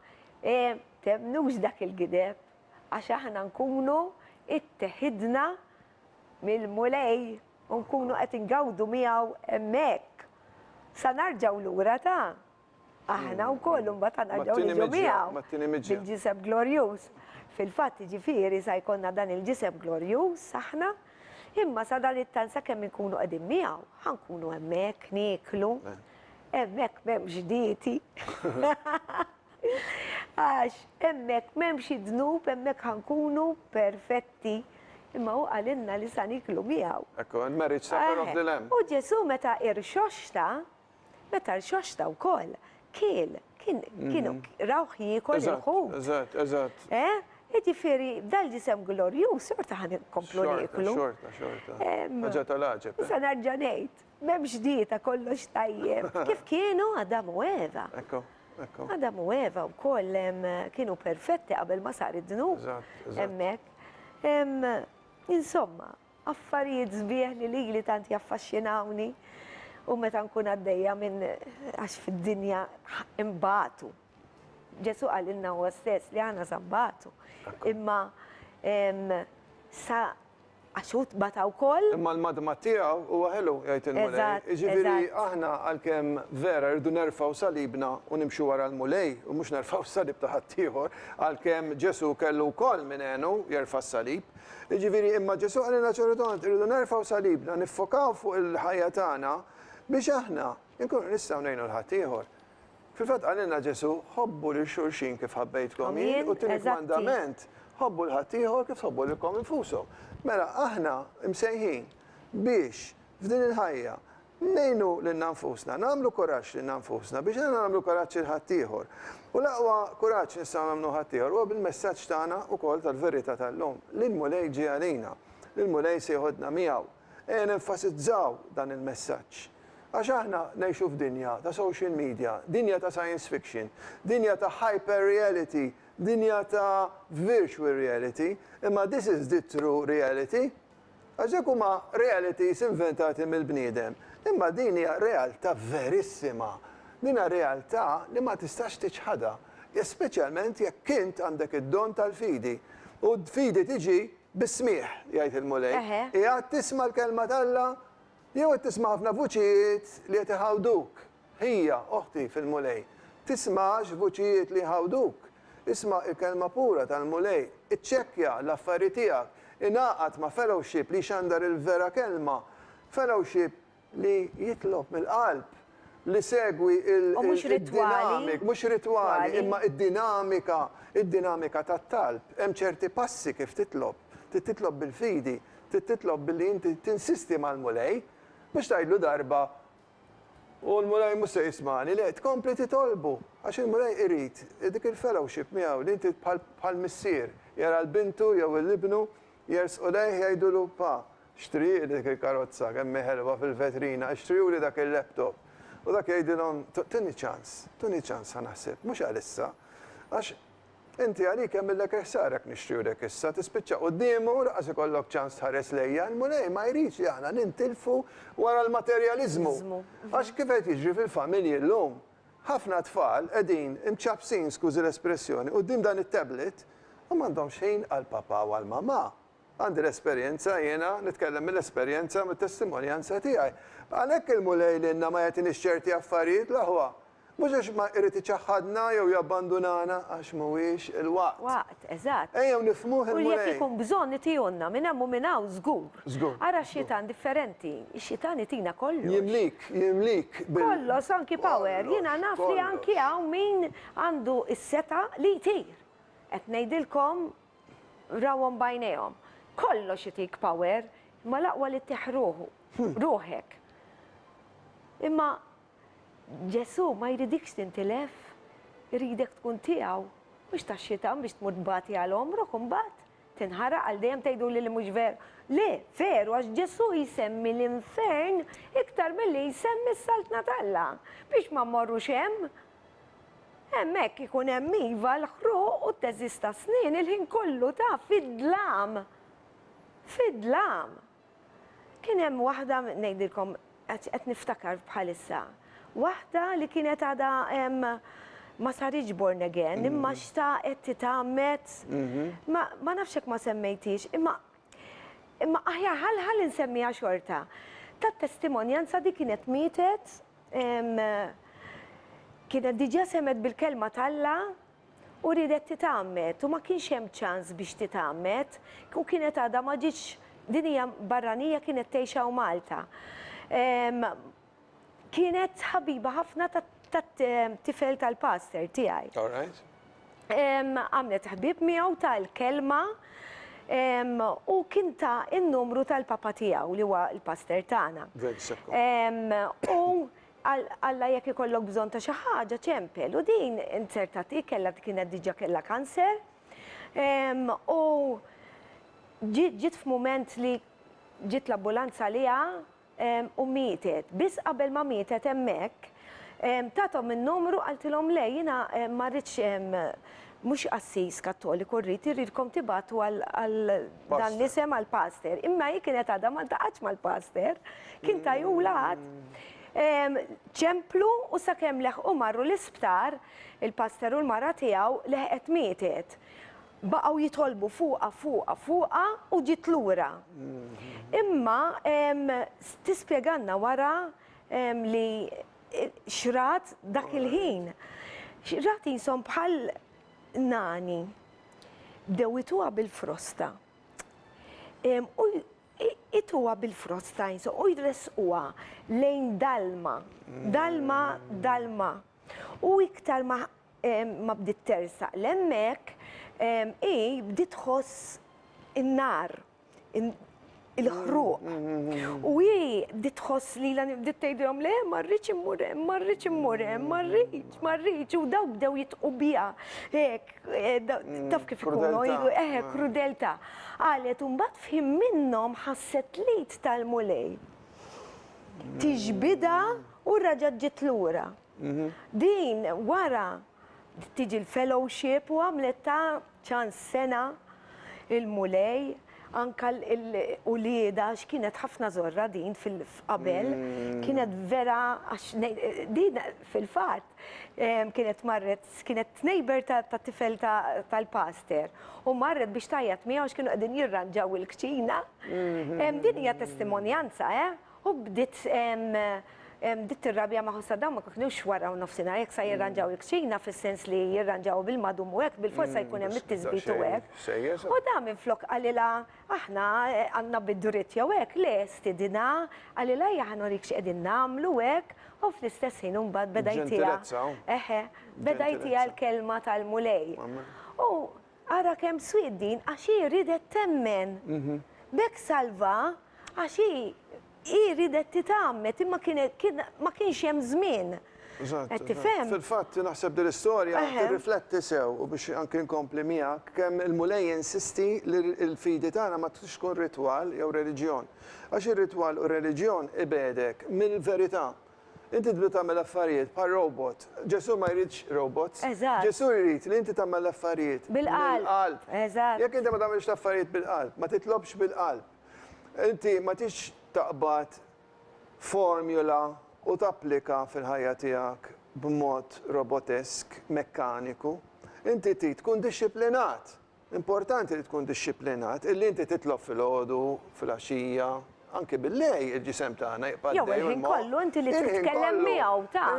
temnux dak il-gideb għax aħna nkunu itteħidna mill-mulej u nkunu qed ingawdu miegħu hemmhekk. Sa narġgħu lura ta' aħna wkoll imbagħad narġgħu niġu miegħu bil-ġisem glorjuż. Fil-fatt ġifieri sa jkollna dan il-ġisem glorjuż aħna, imma sa dan it-tansa kemm inkunu qegħdin miegħu, ħankunu hemmhekk nieklu, hemmhekk m'hemmx dieti. Għax hemmhekk m'hemmx id-dnub, hemmhekk ħankunu perfetti. Imma hu qalilna li sa niklu miegħu. Ekku, marriage supper of the Lamb. U Ġesu meta rxoxta wkoll, kienu rawħ jiekol il-ħut. Eżatt. Ġifieri dal-ġisem glorjuż sorta ħan inkomplu nieklu. Xorta. Ħaġa tal-għaġeb. Sa nerġa' ngħid, m'hemmx dieta kollox tajjeb. Kif kienu Adam u Eva. Ekku. Adam u Eva wkoll kienu perfetti qabel ma sar id-dnub. Hemmhekk. Insomma, affarijiet sbieħ li tant jaffaxxinawni u meta nkun għaddejja minn għax fid-dinja imbagħtu. Ġesu qalilna huwa stess li aħna sa mbagħtu. Imma sa għaxut bata wkoll. Imma l-madma tiegħu huwa ħelu jgħid il-mulej. Eżatt, Ġifieri eżatt. aħna għalkemm vera rridu nerfgħu salibna u nimxu wara l-mulej u mhux nerfgħu salib ta' ħadd ieħor għalkemm Ġesu kellu wkoll minn għenu jerfa' s-salib. Ġifieri imma Ġesu għalina ċertont irridu nerfgħu salibna, niffokaw fuq il-ħajja tagħna biex aħna nkunu nistgħu ngħinu l-ħadd ieħor. Fil-fatt għalina Ġesu ħobbu lil xulxin kif ħabbejtkom jien u tieni Eżatti. mandament ħobbu l-ħadd ieħor kif ħobbu lilkom infushom. Mela aħna msejħin biex f'din il-ħajja nejnu l-nanfusna, namlu koraċ l-nanfusna, biex namlu koraċ l-ħadd ieħor. U l-aqwa koraċ nistgħu nagħmlu ħadd ieħor huwa bil-messaġġ tagħna wkoll tal-verità tal-lum. L-mulej ġie għalina, l-mulej se jħodna miegħu. Nenfasizzaw dan il-messaġġ. Għax aħna ngħixu f'dinja ta' social media, dinja ta' science fiction, dinja ta' hyper reality, dinja ta' virtual reality, imma this is the true reality. Għaxek huma realities inventati mill-bniedem, imma din hija realtà verissima. Din hija realtà li ma tistax tiċħadha, speċjalment jekk int għandek id-don tal-fidi. U d-fidi tiġi bis-smieħ, jgħid il-mulej. Qiegħed tisma' l-kelma talla, jew qed tisma' ħafna vuċijiet li qed iħawduk. Hija oħti fil-mulej. Tismax vuċijiet li ħawduk. Isma' il-kelma pura tal-mulej, iċċekkja l-affarijiet tiegħek, ingħaqad ma' fellowship li xandar il-vera kelma, fellowship li jitlob mill-qalb, li segwi il-dinamik, mhux ritwali, imma id-dinamika tat-talb. Hemm ċerti passi kif titlob, titlob bil-fidi, titlob billi inti tinsisti mal-mulej biex tgħidlu darba u l-mulej mhux se jismani, le tkompli titolbu għax il-mulej irid dik il-fellowship miegħu li inti bħal missier jara l-bintu jew il-libnu jersqu lejh jgħidulu pa xtri dik il-karozza kemm ħelwa fil-vetrina, xtriju li dak il-laptop. U dak jgħidilhom tuni ċans ħanaħseb, mhux għalissa. Għax inti għalik jagħmilek ħsarek nixtrijulek issa, tispiċċa qudiemu u laqas ikollok ċans tħares lejja, l-mulej ma jridx li aħna nintilfu wara l-materjaliżmu. Għax kif qed jiġri fil-familji llum, ħafna tfal qegħdin imċabsin skużi l-espressjoni quddiem dan it-tablet u m'għandhomx ħin għall-papa u għall-mamma. Għandi l-esperjenza jiena nitkellem mill-esperjenza mit-testimonjanza tiegħi. Għalhekk il-mulej li ma jagħtinix ċerti affarijiet laħwa. Mhux għax ma jrid iċaħħadna jew jabbandunana għax mhuwiex il-waqt. Waqt, eżatt. Ejjew nifhmuh U jekk il-mulej. ikun bżonn itihunna minn hemm u minn hawn żgur. Żgur. Ara x-xitan differenti, ix-xitan itina kollox. Jimlik. Kollox anki power, jiena naf li anki hawn min għandu s-seta li jtir. Qed ngħidilkom rawhom bajnejhom. Kollox itik power, imma l-aqwa li teħruħu, ruħek. Imma Ġesu ma jridikx tintilef, jridek tkun tiegħu, mhux tax-xitan biex tmur tbagħti għal omrok imbagħad. Tinħaraq għal dejjem tgħidu li mhux veru. Le, veru għax Ġesu jsemmi l-infern iktar milli jsemmi s-saltna talla biex ma mmorrux hemm. Hemmhekk ikun hemm iva l-ħruq u teżista snin il-ħin kollu ta' fid-dlam. Fid-dlam. Kien hemm waħda ngħidilkom qed niftakar bħalissa. Waħda li kienet għadha ma saritx born again, imma xtaqet titgħammet. Ma nafx hekk ma semmejtix, imma aħjar ħall insemmiha xorta. Tat-testimonjanza di kienet mietet, kienet diġà semmet bil-kelma talla u ridet titgħammet u ma kienx hemm ċans biex titgħammet u kienet għadha ma ġietx din hija barranija kienet tgħixha u Malta. Kienet ħabiba ħafna tat-tifel tal-pastor tiegħi. Għamlet ħbib miegħu tal-kelma u kien ta' in-numru tal-papa tiegħu li huwa l-pastor tagħna. U Alla jekk ikollok bżonn ta' xi ħaġa ċempel u din insertati kellha kienet diġà kellha kanser. U ġiet f'mument li ġiet l-ambulanza liha u mietet. Biss qabel ma mietet hemmhekk, tatom in-numru qaltilhom le jiena ma rridx mhux assis kattoliku rrid iridkom tibatu għal dan l-isem għall-pastor. Imma hi kienet għadha ma ltaqatx mal-pastor, kien tajula ħadd. ċemplu u sakemm leħqu marru l-isptar, il-pastor u l-mara tiegħu leħqet mietet. baqgħu jitolbu fuqa u ġiet lura. Imma tispjeganna wara li xrat dak il-ħin. Xrat jinsom bħal nani bdewituha bil-frosta. U ituha bil-frosta jinsom u jidresquha lejn dalma. U iktar ma bdiet tersaq l-hemmhekk bdiet tħoss in-nar, il-ħruq. U bdiet tħoss li bdiet tgħidilhom le ma rridx immur hemm, ma rridx. U daw bdew jitqu biha. Taf kif ikunu jgħidu krudeltà. Qalet u mbagħad fhim minnhom ħasset lit tal-mulej. Tiġbidha u raġgħet ġiet lura. Din wara tiġi l-fellowship u għamlet ċans sena il-mulej anka l-ulieda x'kienet ħafna zorra din fil-qabel, kienet vera din fil-fatt kienet marret, kienet neighbor ta' tifel tal-pastor u marret biex tajjat miegħu x'kienu qegħdin jirranġaw il-kċina. Din hija testimonjanza, u bdiet ir-rabja ma' Saddam ma kienux wara u nofsinhar jekk sa jirranġaw il-kċina fis-sens li jirranġaw bil-madum u hekk bil-forsa jkun hemm it-tiżbit u hekk. U da minflok qalilha aħna għandna bid-duritt jew hekk le stidina qalilha aħna norik x'qegħdin nagħmlu hekk u fl-istess ħin imbagħad bedajtija l-kelma tal-mulej. U ara kemm swiddin għax hi ridet temmen. Bek salva għax hi ridet titgħammet imma ma kienx hemm żmien. Qed tifhem? Fil-fatt naħseb din l-istorja tirrifletti sew u biex anke nkompli miegħek kemm il-mulej insisti li l-fidi tagħna ma tkunx tkun ritwal jew reliġjon. Għax ir-ritwal u reliġjon ibedek mill-verità. Inti tbdu tagħmel affarijiet bħal robot. Ġesu ma jridx robots. Ġesu jrid li inti tagħmel affarijiet bil-qalb. Jekk inti ma tagħmelx affarijiet bil-qalb, ma titlobx bil-qalb. Inti ma tix taqbad formula u tapplika fil-ħajja tiegħek b'mod robotesk, mekkaniku. Inti tkun dixxiplinat. Importanti li tkun dixxiplinat, illi inti titlob fil-ħodu, fil-għaxija, anke bil-lej il-ġisem tagħna jibqgħu. Jew il-ħin kollu inti li titkellem miegħu ta'.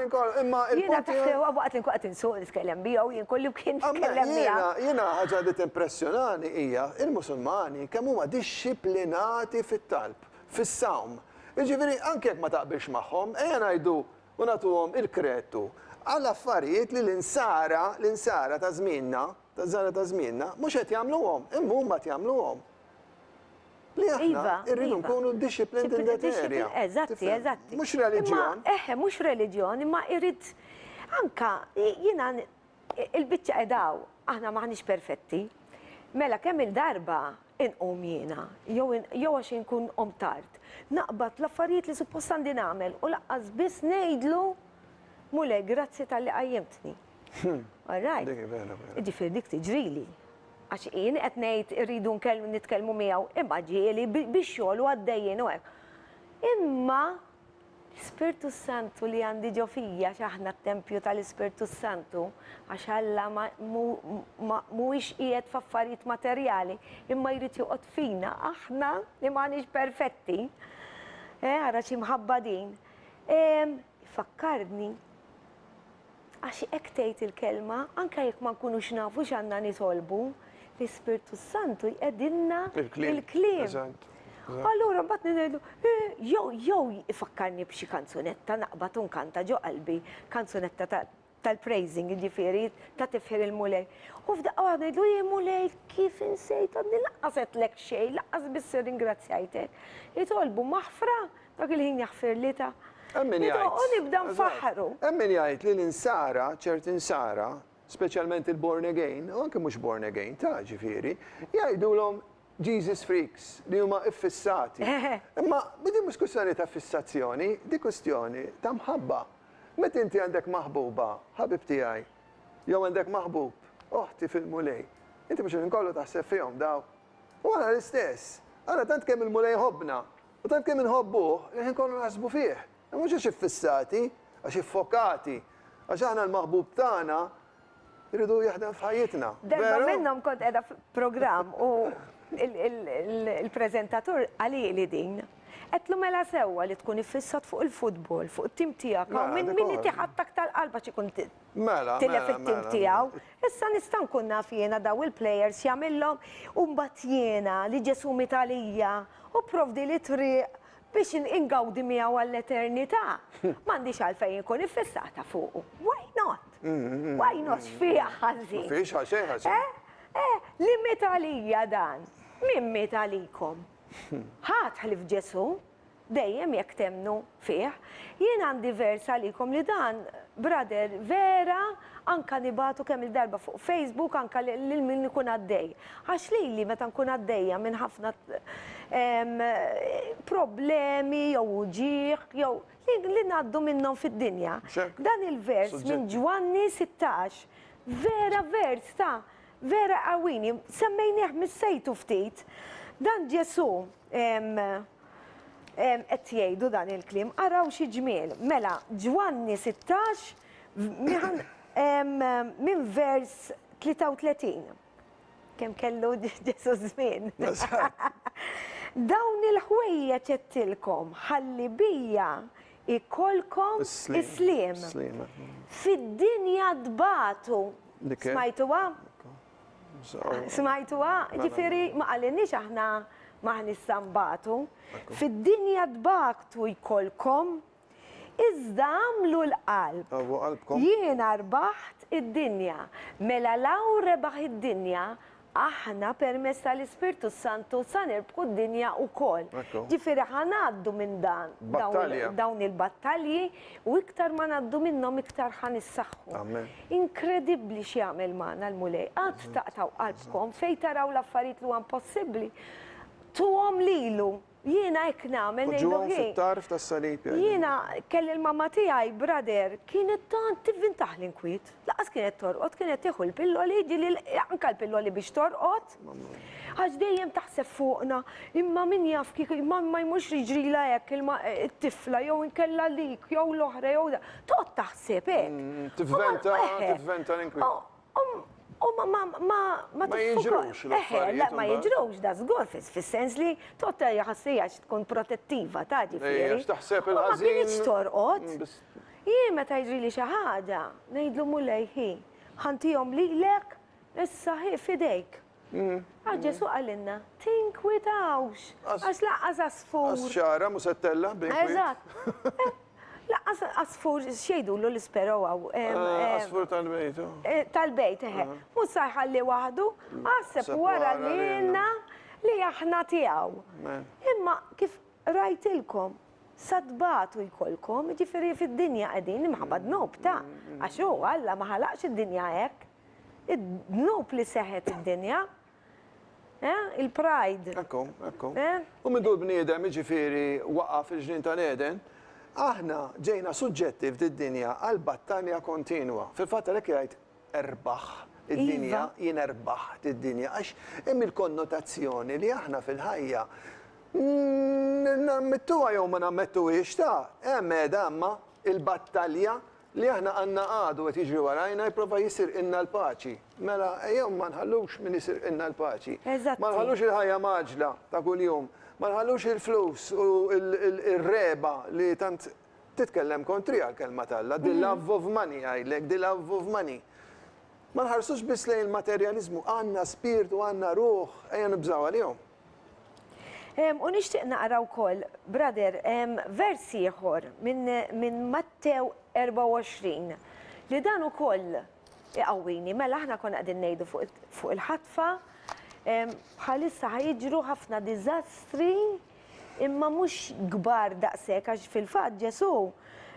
Imma jiena taħseb waqt inkun qed insuq nitkellem miegħu jien kollu kien nitkellem miegħu. Jiena ħaġa li timpressjonani hija il-Musulmani kemm huma dixxiplinati fit-talb, fis-sawm. Jiġifieri anke jekk ma taqbilx magħhom, ejja ngħidu u nagħtuhom il-kretu għal affarijiet li l-insara ta' żmienna, mhux qed jagħmluhom, imma huma qed jagħmluhom. Li aħna irridu nkunu disciplined in that area. Eżatti. Mhux reliġjon. Mhux reliġjon, imma irrid anka jiena il-biċċa qedaw, aħna maħniex perfetti. Mela kemm il-darba inqum jiena, jew għax inkun qom tard. Naqbad l-affarijiet li suppost għandi nagħmel u laqqas biss ngħidlu mulej grazzi tal-li qajjimtni. All right. Ġifieri dik tiġrili. Għax jien qed ngħid irridu nitkellmu miegħu imma ġieli biex xogħol u għaddejjin u hekk. Imma l-Ispirtu Santu li għandi ġo fija x'aħna t-tempju tal-Ispirtu Santu għax Alla mhuwiex qiegħed f'affarijiet materjali imma jrid joqgħod fina aħna li m'għandniex perfetti. Ara xi mħabba din. Fakkarni għax hekk tgħid il-kelma anke jekk ma nkunux nafu x'għandna nitolbu l-Ispirtu Santu jqedilna il-kliem. Allura mbagħad ngħidu jew ifakkarni b'xi kanzunetta naqbad u nkanta ġo qalbi, kanzunetta tal-praising, jiġifieri ta' tifħir il-mulej. U f'daqqa waħda ngħidu mulej kif insejt għandi laqqasetlek xejn, laqqas biss ringrazzjajtek. Jitolbu maħfra dak il-ħin jaħfir li ta' u nibda nfaħħru. Hemm min jgħid li l-insara, ċert insara, speċjalment il-born again, u anke mhux born again, ta' ġifieri, jgħidulhom Jesus freaks li huma iffissati. Imma bidi mhux kwistjoni ta' fissazzjoni, di kwistjoni ta' mħabba. Meta inti għandek maħbuba, ħabib tiegħi, jew għandek maħbub, oħti fil-mulej, inti mhux inkollu taħseb fihom daw. U għana l-istess, għana tant kemm il-mulej ħobbna, u tant kemm inħobbuh, li nkollu naħsbu fih. Mhux għax iffissati, għax iffokati, għax aħna l-maħbub tagħna jridu jaħdem f'ħajjitna. Darba Veru? minnhom kont qiegħda program u il-prezentatur għali li din. Qedlu mela sewwa li tkun iffissat fuq il-futbol, fuq it-tim tiegħek. Mela, Min dik inti ħadtak tal-qalba xi kun Mela, tilef it-tim tiegħu. Issa nista' nkun naf jiena daw il-plejers jagħmilhom u mbagħad jiena li ġesu mitalija u provdi li triq biex ingawdi miegħu għall-eternità. M'għandix għalfejn ikun iffissata fuq. Why not? Why not x'fiha ħażin? Fiex ħaxej ħaxej. Li metalija dan, min metalikom? ħadd ħlif Ġesu, dejjem jekk temnu fih, jien għandi versa likom li dan, brother, vera, anka nibatu kemm il-darba fuq Facebook, anka lil min ikun għaddej. Għax li meta nkun għaddejja minn ħafna problemi, jew ġieħ, jew li ngħaddu minnhom fid-dinja. Dan il-vers minn Ġwanni 16, vera vers vera qawwini, semmejnieh mis-sejtu ftit. Dan Ġesu qed jgħidu dan il-kliem, araw xi ġmiel. Mela, Ġwanni 16 minn vers 33. Kemm kellu Ġesu żmien. Dawn il-ħwejjeġ qedtilkom ħalli bija ikolkom isliem. Fid-dinja dbatu. Smajtuha? Smajtuha? Ġifieri ma qalilniex aħna maħni sambatu. Fid-dinja dbatu jkollkom, iżda għamlu l-qalb. Jiena rbaħt id-dinja. Mela law rebaħ id-dinja, aħna permess tal-Ispirtu Santu sa nirbħu d-dinja wkoll. Ġifieri ħanaddu minn dawn il-battalji u iktar ma ngħaddu minnhom iktar ħanissaħħu. Inkredibbli x'jagħmel magħna l-mulej. Qatt taqtaw qalbkom fejn taraw l-affarijiet li huwa impossibbli. Tuhom lilu. Jiena hekk nagħmel ngħidu fit-tarf tas-salib. Jiena kelli l-mamma tiegħi, brother, kienet tant tivvintaħ l-inkwiet. Laqas kienet torqod, kienet tieħu l-pilloli, ġili anka l-pilloli biex torqod. Għax dejjem taħseb fuqna, imma min jaf kif imma ma jmux jiġrila hekk it-tifla jew inkella lik, jew l-oħra jew da. Toqgħod taħseb hekk. Tivventa l-inkwiet. U ma jiġrux l-affarijiet. Ma jiġrux, da żgur, fis-sens li totta jaħassija tkun protettiva ta' ġifieri. Taħseb Ma il-ħażin. kienx torqod. Jien meta jiġrili xi ħaġa, ngħidlu mulej ħi, ħantihom lilek, issa ħi fidejk. Ġesu qalilna, tinkwitawx, għax laqqas asfur. Għax-xara musettella b'inkwit. Eżatt. Laqqas asfur xejdulu l-isperowaw. Asfur tal-bejt. Tal-bejt, mhux sa jħalli waħdu, għaseb wara lilna li aħna tiegħu. Imma kif rajtilkom, sadbatu jkollkom, ġifieri fid-dinja qegħdin imħabad nob ta' għax hu Alla ma ħalaqx id-dinja hekk. Id-nob li seħet id-dinja. Il-pride. Ekku. U minn dul bniedem ġifieri waqaf il-ġnien tal-Eden, aħna ġejna suġġetti f'did-dinja għal battalja kontinwa. Fil-fatt għalhekk jgħid erbaħ id-dinja, jien erbaħt id-dinja, għax hemm il-konnotazzjoni li aħna fil-ħajja nammettuha jew ma nammettuhiex ta' hemm imma il-battalja li aħna għandna għadu qed jiġri warajna jipprova jisir inna l-paċi. Mela jew ma nħallux min isir inna l-paċi. Ma nħallux il-ħajja maġla ta' kuljum. Ma nħallux il-flus u il-reba li tant titkellem kontri għal-kelma talla, the love of money għajlek, the love of money. Ma nħarsux bis lejn il-materializmu, għanna spiritu, għanna ruħ, ejja nibżaw għal-jom. U nixtieq naqra wkoll, brother, versi ieħor minn Mattew 24 li dan ukoll iqawwini, mela aħna konna qegħdin ngħidu fuq il-ħatfa. Bħalissa ħajġru ħafna diżastri imma mhux kbar daqshekk għax fil-fatt Ġesu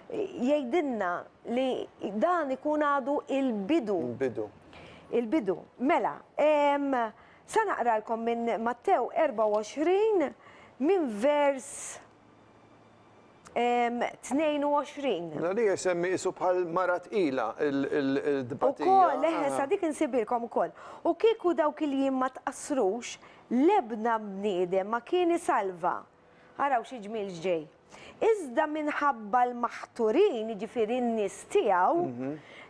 jgħidilna li dan ikun għadu il-bidu. Il-bidu. Mela, sa naqralkom minn Mattew 24 minn vers 22. Li jessemmi isu bħal marat ila il-dibatija. Ukoll, sa dik insibilkom ukoll. U kieku dawk il jiem ma tqassrux, lebna bniedem ma kien isalva. Araw xi ġmiel ġej. Iżda minħabba l-maħturin, jiġifieri n-nies tiegħu,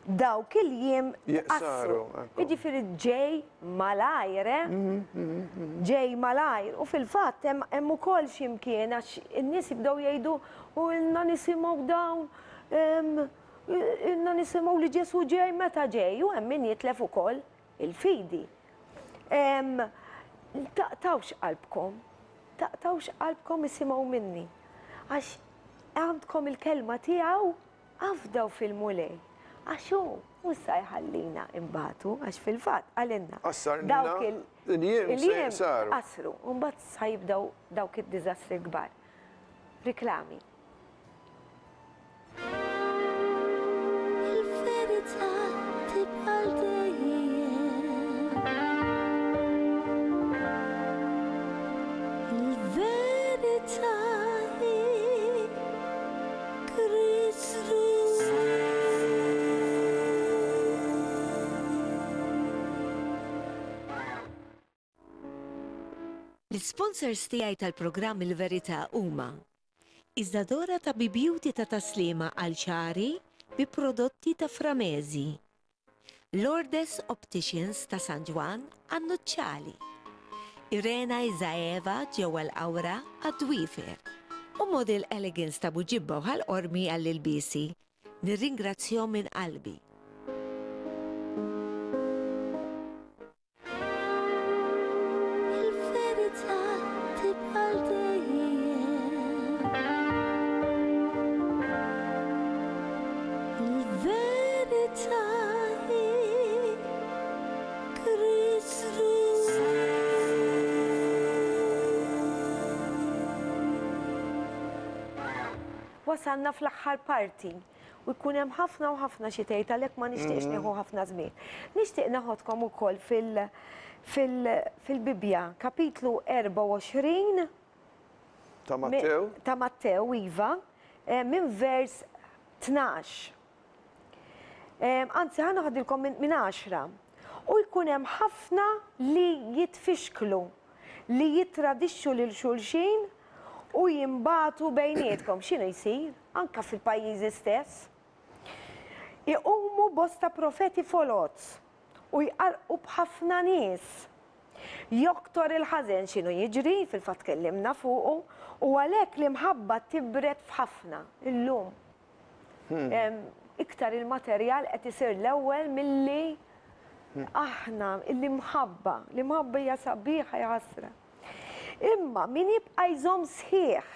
dawk il-jiem Jeqsaru, ekku. Jiġifieri ġej malajr, ġej malajr. U fil-fatt hemm ukoll x'imkien għax in-nies jibdew jgħidu u ilna nisimgħu dawn, ilna nisimgħu li Ġesu ġej meta ġej, u hemm min jitlef ukoll il-fidi. Taqtawx qalbkom isimgħu minni. Għax għandkom il-kelma tiegħu għafdaw fil-mulej. Għax hu sa jħallina imbagħtu għax fil-fatt għalinna. Qassarna l-jiem se jsaru. Qasru, u mbagħad sa jibdew dawk id-diżastri kbar. Riklami. Il-verità tibqa' dejjem. Il-verità hi Kristus. L-sponsors tiegħi tal-programm Il-Verità huma Iżdadora ta' Beauty ta' taslima għal ċari bi prodotti ta' Framezi, Lourdes Opticians ta' San Juan għannuċċali, Irena Izaeva ġewwa l-Awra għad-Dwifer u Model Elegance ta' Buġibba u ħal-qormi għall-ilbisi. Nirringrazzjahom minn qalbi. Il-verità tibqa' dejjem. Il-verità hi Kristus. Wasalna fl-aħħar parti u jkun hemm ħafna u ħafna xi tgħid għalhekk ma nixtieqx nieħu ħafna żmien. Nixtieq naħodkom ukoll fil-Bibja, kapitlu 24 Ta' Mattew. ta' Mattew, iva, minn vers 12. Anzi, ħana ħadilkom minn 10. U jkun hemm ħafna li jitfixklu, li jitradixxu lil xulxin u jimbatu bejnietkom. X'inhu jsir? Anka fil-pajjiżi stess. Iqumu bosta profeti folots u jqarqu b'ħafna nies. Joktor il-ħażen x'inhu jiġri, fil-fatt kellimna fuqu, u għalhekk l-imħabba tibret f'ħafna illum. Iktar il-materjal qed isir l-ewwel milli aħna l-imħabba hija sabiħa ħasra. Imma min jibqa' jżomm sħiħ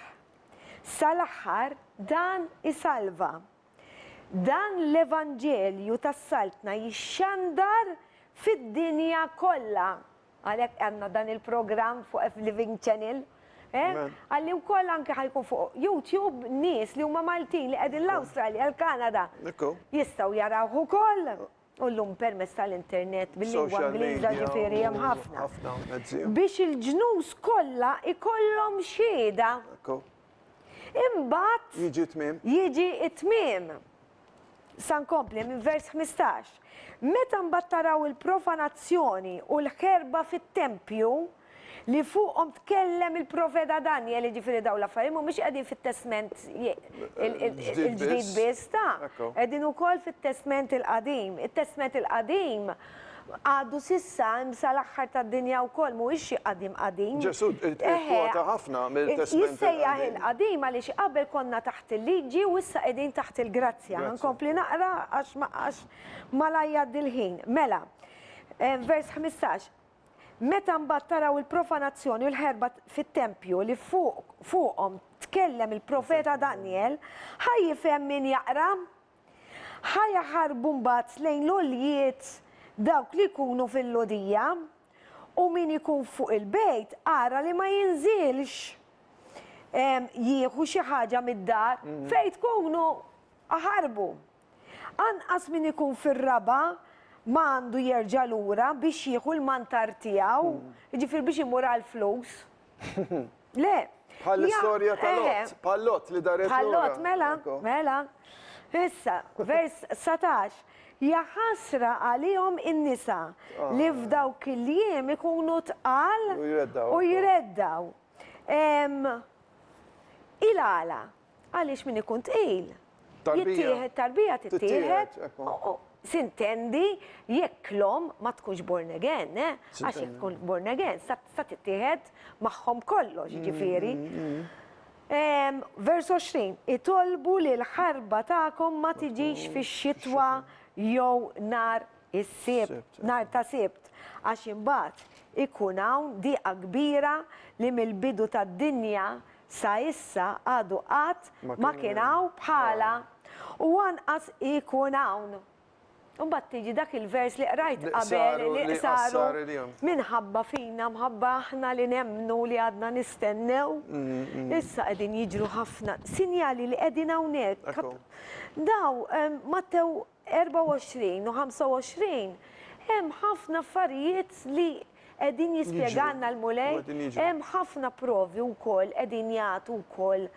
sal-aħħar dan isalva. Dan l-Evanġelju tas-saltna jixxandar fid-dinja kollha. Għalhekk għandna dan il-programm fuq Living Channel. Għalli wkoll anke ħajkun fuq YouTube nies li huma Maltin li qegħdin l-Awstralja, l-Kanada. Jistgħu jarawh ukoll. U llum permezz tal-internet bil-lingwa Ingliża ġifieri hemm ħafna. Biex il-ġnus kollha ikollhom xhieda. Imbagħad jiġi t-tmiem. Sa nkompli minn vers 15. Meta mbagħad taraw il-profanazzjoni u l-ħerba fit-tempju li fuqhom tkellem il-profeta Daniel, ġifieri dawn l-affarijiet mhumiex qegħdin fit-testament il-ġdid biss ta' qegħdin ukoll fit-testament il-qadim. Il-testament il-qadim għadu sissa sal-aħħar tad-dinja wkoll mhuwiex xi qadim. Ġesu kwota ħafna mill-testament. Jissejjaħ il-qadim għaliex qabel konna taħt il-liġi u issa qegħdin taħt il-grazzja. Nkompli naqra għax ma lajjad il-ħin. Mela, vers 15. Meta mbagħad taraw il-profanazzjoni u l-ħerba fit-tempju li fuqhom tkellem il-profeta Daniel, ħajjifhem min jaqra, ħajjaħarbu mbagħad lejn l-oljiet dawk li jkunu fil-lodija u min ikun fuq il-bejt ara li ma jinżilx jieħu xi ħaġa mid-dar fejn tkunu ħarbu. Anqas min ikun fir-raba ma għandu jerġa' lura biex jieħu l-mantar tiegħu, jiġifier biex imur għall-flus. Le. Bħall-istorja tal-Lot, bħall-Lot li daret Bħall-Lot, mela. Issa, vers 17. Jaħasra għalihom in-nisa li f'dawk il-jiem ikunu tqal u jreddaw. Il-għala, Għaliex min ikun tqil. Tarbija. Jittieħed tarbija tittieħed. Tittieħed, ekku. Sintendi, jekk l-om ma tkunx born again, għax Sintendi. jekk tkun born again, sa tittieħed magħhom kollox, ġifieri. Vers 20, itolbu li l-ħarba tagħkom ma tiġix fix-xitwa jew nar is-sibt, nar ta' sibt, għax imbagħad ikun hawn diqa kbira li mill-bidu tad-dinja sa issa għadu qatt ma kien hawn bħala u anqas ikun hawn. Mbagħad tiġi dak il-vers li qrajt Li qabel saru, li li saru qassar il-jum. minħabba fina, mħabba aħna li nemnu li għadna nistennew. Issa qegħdin jiġru ħafna sinjali li qegħdin hawnhekk. Ekku. Daw Mattew 24 u 25 hemm ħafna affarijiet li qegħdin jispjegalna l-mulej, Qegħdin jiġru. hemm ħafna provi wkoll qegħdin jagħtu wkoll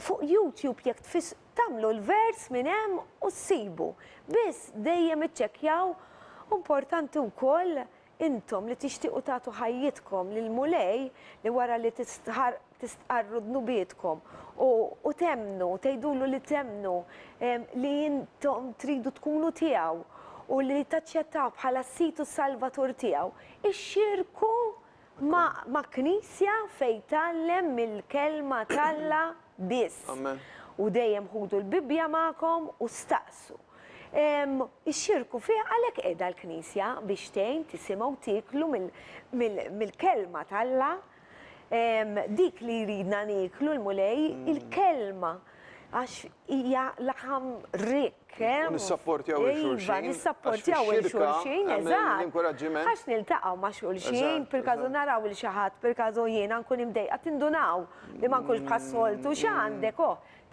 fuq YouTube jekk tagħmlu l-vers minn hemm u ssibu. Biss dejjem iċċekkjaw importanti wkoll intom li tixtiequ tagħtu ħajjitkom lil mulej li wara li tistqarru dnubietkom u temnu, tgħidulu li temnu li intom tridu tkunu tiegħu u li taċċettaw bħala situ salvatur tiegħu. Ix-xirku ma' knisja fejn tallem il-kelma talla biss. Amen. U dejjem ħudu l-Bibja magħkom u staqsu. Ix-xirku fiha għalhekk qiegħda l-Knisja biex tgħin tisimgħu tiklu mill-kelma talla dik li jridna niklu l-mulej il-kelma għax hija laħam rik. Nissapportjaw il-xulxin. Iva, nissapportjaw il-xulxin, eżatt. L-inkoraġġiment. Għax niltaqgħu ma' xulxin, Eżatt, per-każu eżatt. naraw il xaħat, per-każu jiena nkun imdejqa tindunaw li ma nkunx bħas-soltu x'għandek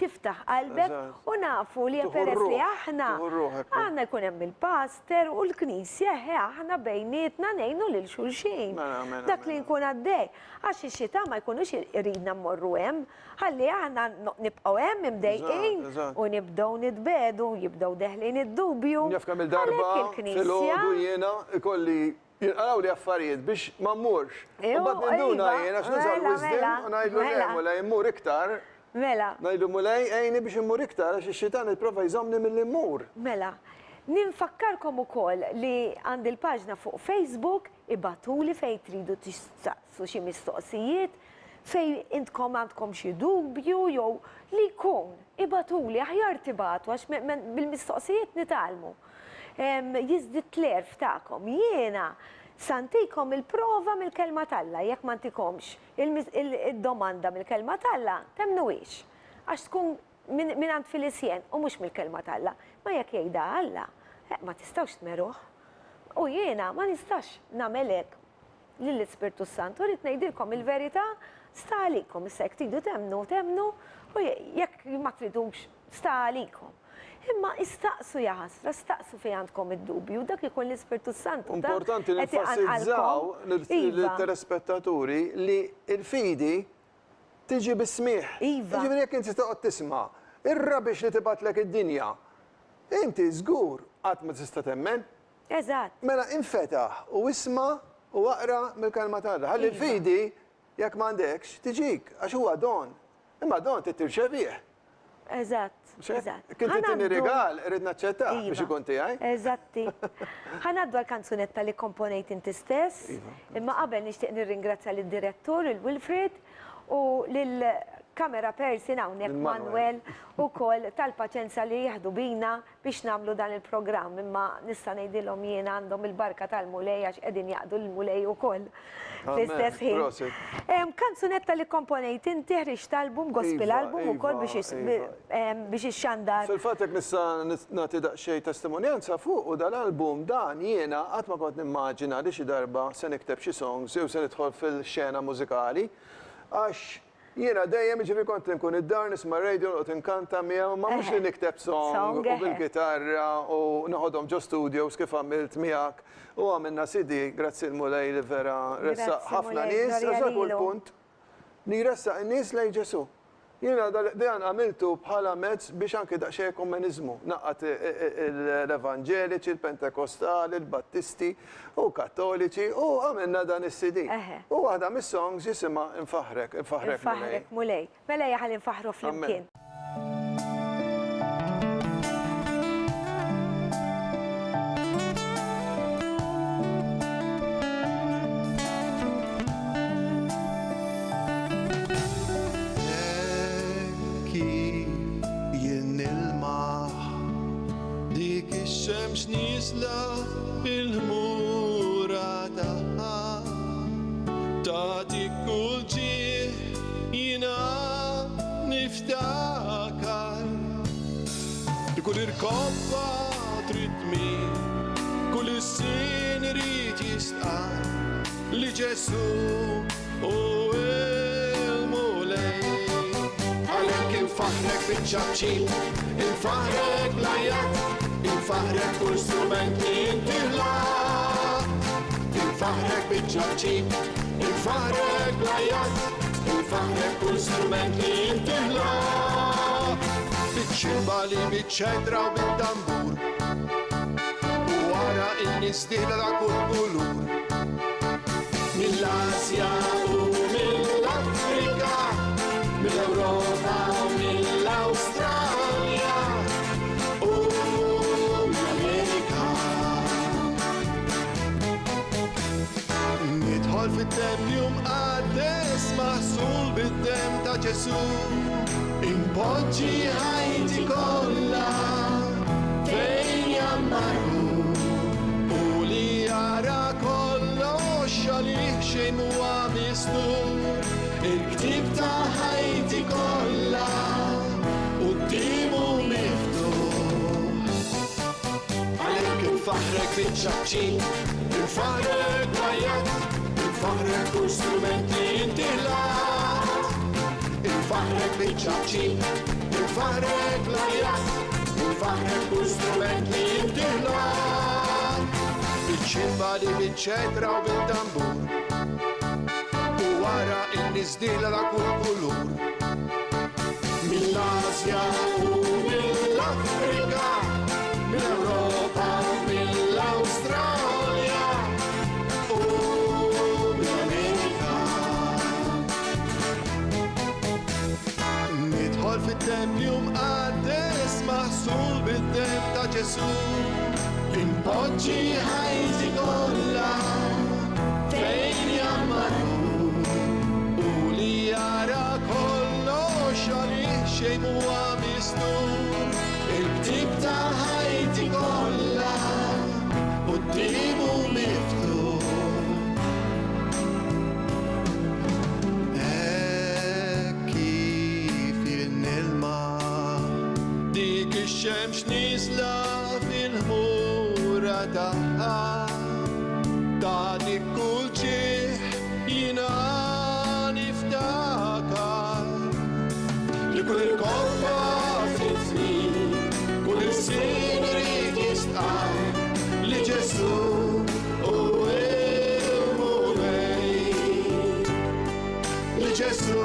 tiftaħ qalbek Eżatt. u nafu li Tuħu peress li r-ruħ, aħna tuħu r-ruħ, ekku. għandna jkun hemm il-paster u l-knisja aħna bejnietna ngħinu lil xulxin. Mela, mela, Dak li mela. nkun għaddej għax ix-xita ma jkunux iridna mmorru hemm, ħalli aħna nibqgħu hemm imdejqin Eżatt, eżatt. u nibdew nitbedu, jibdew deħlin id-dubju. Njaf kam il-darba Għalhekk il-Knisja- fil-ħodu jiena ikolli jinqalaw li affarijiet biex ma mmurx. Ew, U bad ninduna iva, jiena x'nuża mela, l-wisdom mela, u ngħidlu mela. le mulej immur iktar. Mela, Ngħidlu mulej ejni biex immur iktar għax ix-xitan jipprova jżommni mill-immur. mela, ninfakkarkom ukoll li għand il-paġna fuq Facebook ibatuli fej tridu tistaqsu xi mistoqsijiet, fej intkom għandkom xi dubju jew li jkun ibatuli aħjar tibatu għax bil-mistoqsijiet nitalmu. Jiżdid l-erf tagħkom. Jiena santikom il-prova mill-kelma talla, jekk ma ntikomx il-domanda mill-kelma talla, temnuwiex. Għax tkun minn għand fil-isjen u mhux mill-kelma talla. Ma jekk jgħidha Alla, ma tistawx tmeruħ. U jiena ma nistax namelek lill-Ispirtu Sant. U rrid ngħidilkom il-verità sta għalikom. Issa jekk tridu temnu, u jekk ma tridux sta għalikom. Imma istaqsu jaħasra, staqsu fej għandkom id-dubju, dak ikun l-Ispirtu Sant. Importanti li nfasizzaw l-telespettaturi li il-fidi tiġi bismiħ. Iva. Ġifiri jekk inti toqgħod tisma' ir-rabix li tibatlek id-dinja. Inti żgur qatt ma tista' temmen. Eżatt. Mela infetaħ u isma' u waqra mill-kalma tagħha. Ħalli l-fidi jekk m'għandekx tiġik għax huwa don. Imma don titirċevih. Eżatt. Eżatt. Kien titini regal, irrid naċċettaħ Iva. biex ikun tiegħi. Eżatti. Ħanaddu għal-kanzunetta li komponejt inti stess, imma qabel nixtieq nirringrazzja lid-direttur, il-Wilfred, u lill-kamera person hawnhekk Lil-Manuel. Manuel ukoll tal-paċenza li jieħdu bina biex nagħmlu dan il-programm, imma nista' ngħidilhom jiena għandhom il-barka tal-mulej għax qegħdin jaqdu l-mulej ukoll fl-istess ħin. Prosit. Kanzunetta li komponejt inti ħriġt album, gospel Iva, album ukoll iva, biex ixxandar. Fil-fatt jekk nista' nagħti daqsxejn testimonjanza fuq u dal-album dan jiena qatt ma kont nimmaġina li xi darba se nikteb xi songs jew se nidħol fil-xena mużikali għax jiena dejjem ġifi kont nkun id-dar nisma' radio u tinkanta miegħu ma mhux li nikteb song u bil-gitarra u noħodhom ġo studios kif għamilt miegħek u għamilna CD grazzi l-mulej li vera ressaq Grazzi, ħafna Mulej, nies Gloria għażak lilu. punt li jressaq in-nies lejn Ġesu. Jiena dan għamiltu bħala mezz biex anke daqsxejn ekumenizmu. Naqqat l-Evanġeliċi, il-Pentekostali, il-Battisti u Kattoliċi u għamilna dan is-CD. Eħe. U waħda mis-songs jisimha Infaħrek, Infaħrek Mulej. Infaħrek mulej. Mela jaħal infaħru fl-imkien. الشمس نزلة بالمورة تعطي كل شيء ينام نفتكر لكل ركبة ترتمي كل السن ريت يسأل لجسو هو المولاي عليك الفحرك بتشابشين الفحرك ليات الفحرك انسترومنت انتهلاك الفحرك بتشابشين الفحرك ليات الفحرك انسترومنت انتهلاك بالشمبالي بالشدرة وبالدمبور وورا الناس تهلا كل بلور من الآسيا ومن الأفريقيا من أوروبا ومن أستراليا ومن أمريكا ندخل في الدم يوم قدس محصول بالدم تا جسوس impoġġi ħajti kollha fejn jammarru u li jara kollox għalih xejn huwa mistur il-ktieb ta' ħajti kollha qudiemu miftuħ għalhekk il-faħrek bitċabċin il-faħrek lajjat il-faħrek strumenti intiħlat il-faħrek bitċabċin, il-faħrek lajjat, il-faħrek strument li jimtiħlat Biċ-ċimbali, biċ-ċedra u bil-tambur u wara in-nisdila la kull kulur mill-Asja u mill-Afrika mill-Europa u mill-Awstralja u mill-Amerika nidħol fit-tempju mqaddes maħsul bid-dem ta' Ġesu impoġġi ħajti kollha fejn jammaru u li jara kollox għalih xejn huwa mistur il-ktieb ta' ħajti kollha qudiemu miftuħ dik ix-xemx nisla fil-ħmura tagħha tagħtik kull ġieħ jiena niftakar li kull irkobba fit-tmiem kull irsin irid jistqar li Ġesu huwa l-mulej li Ġesu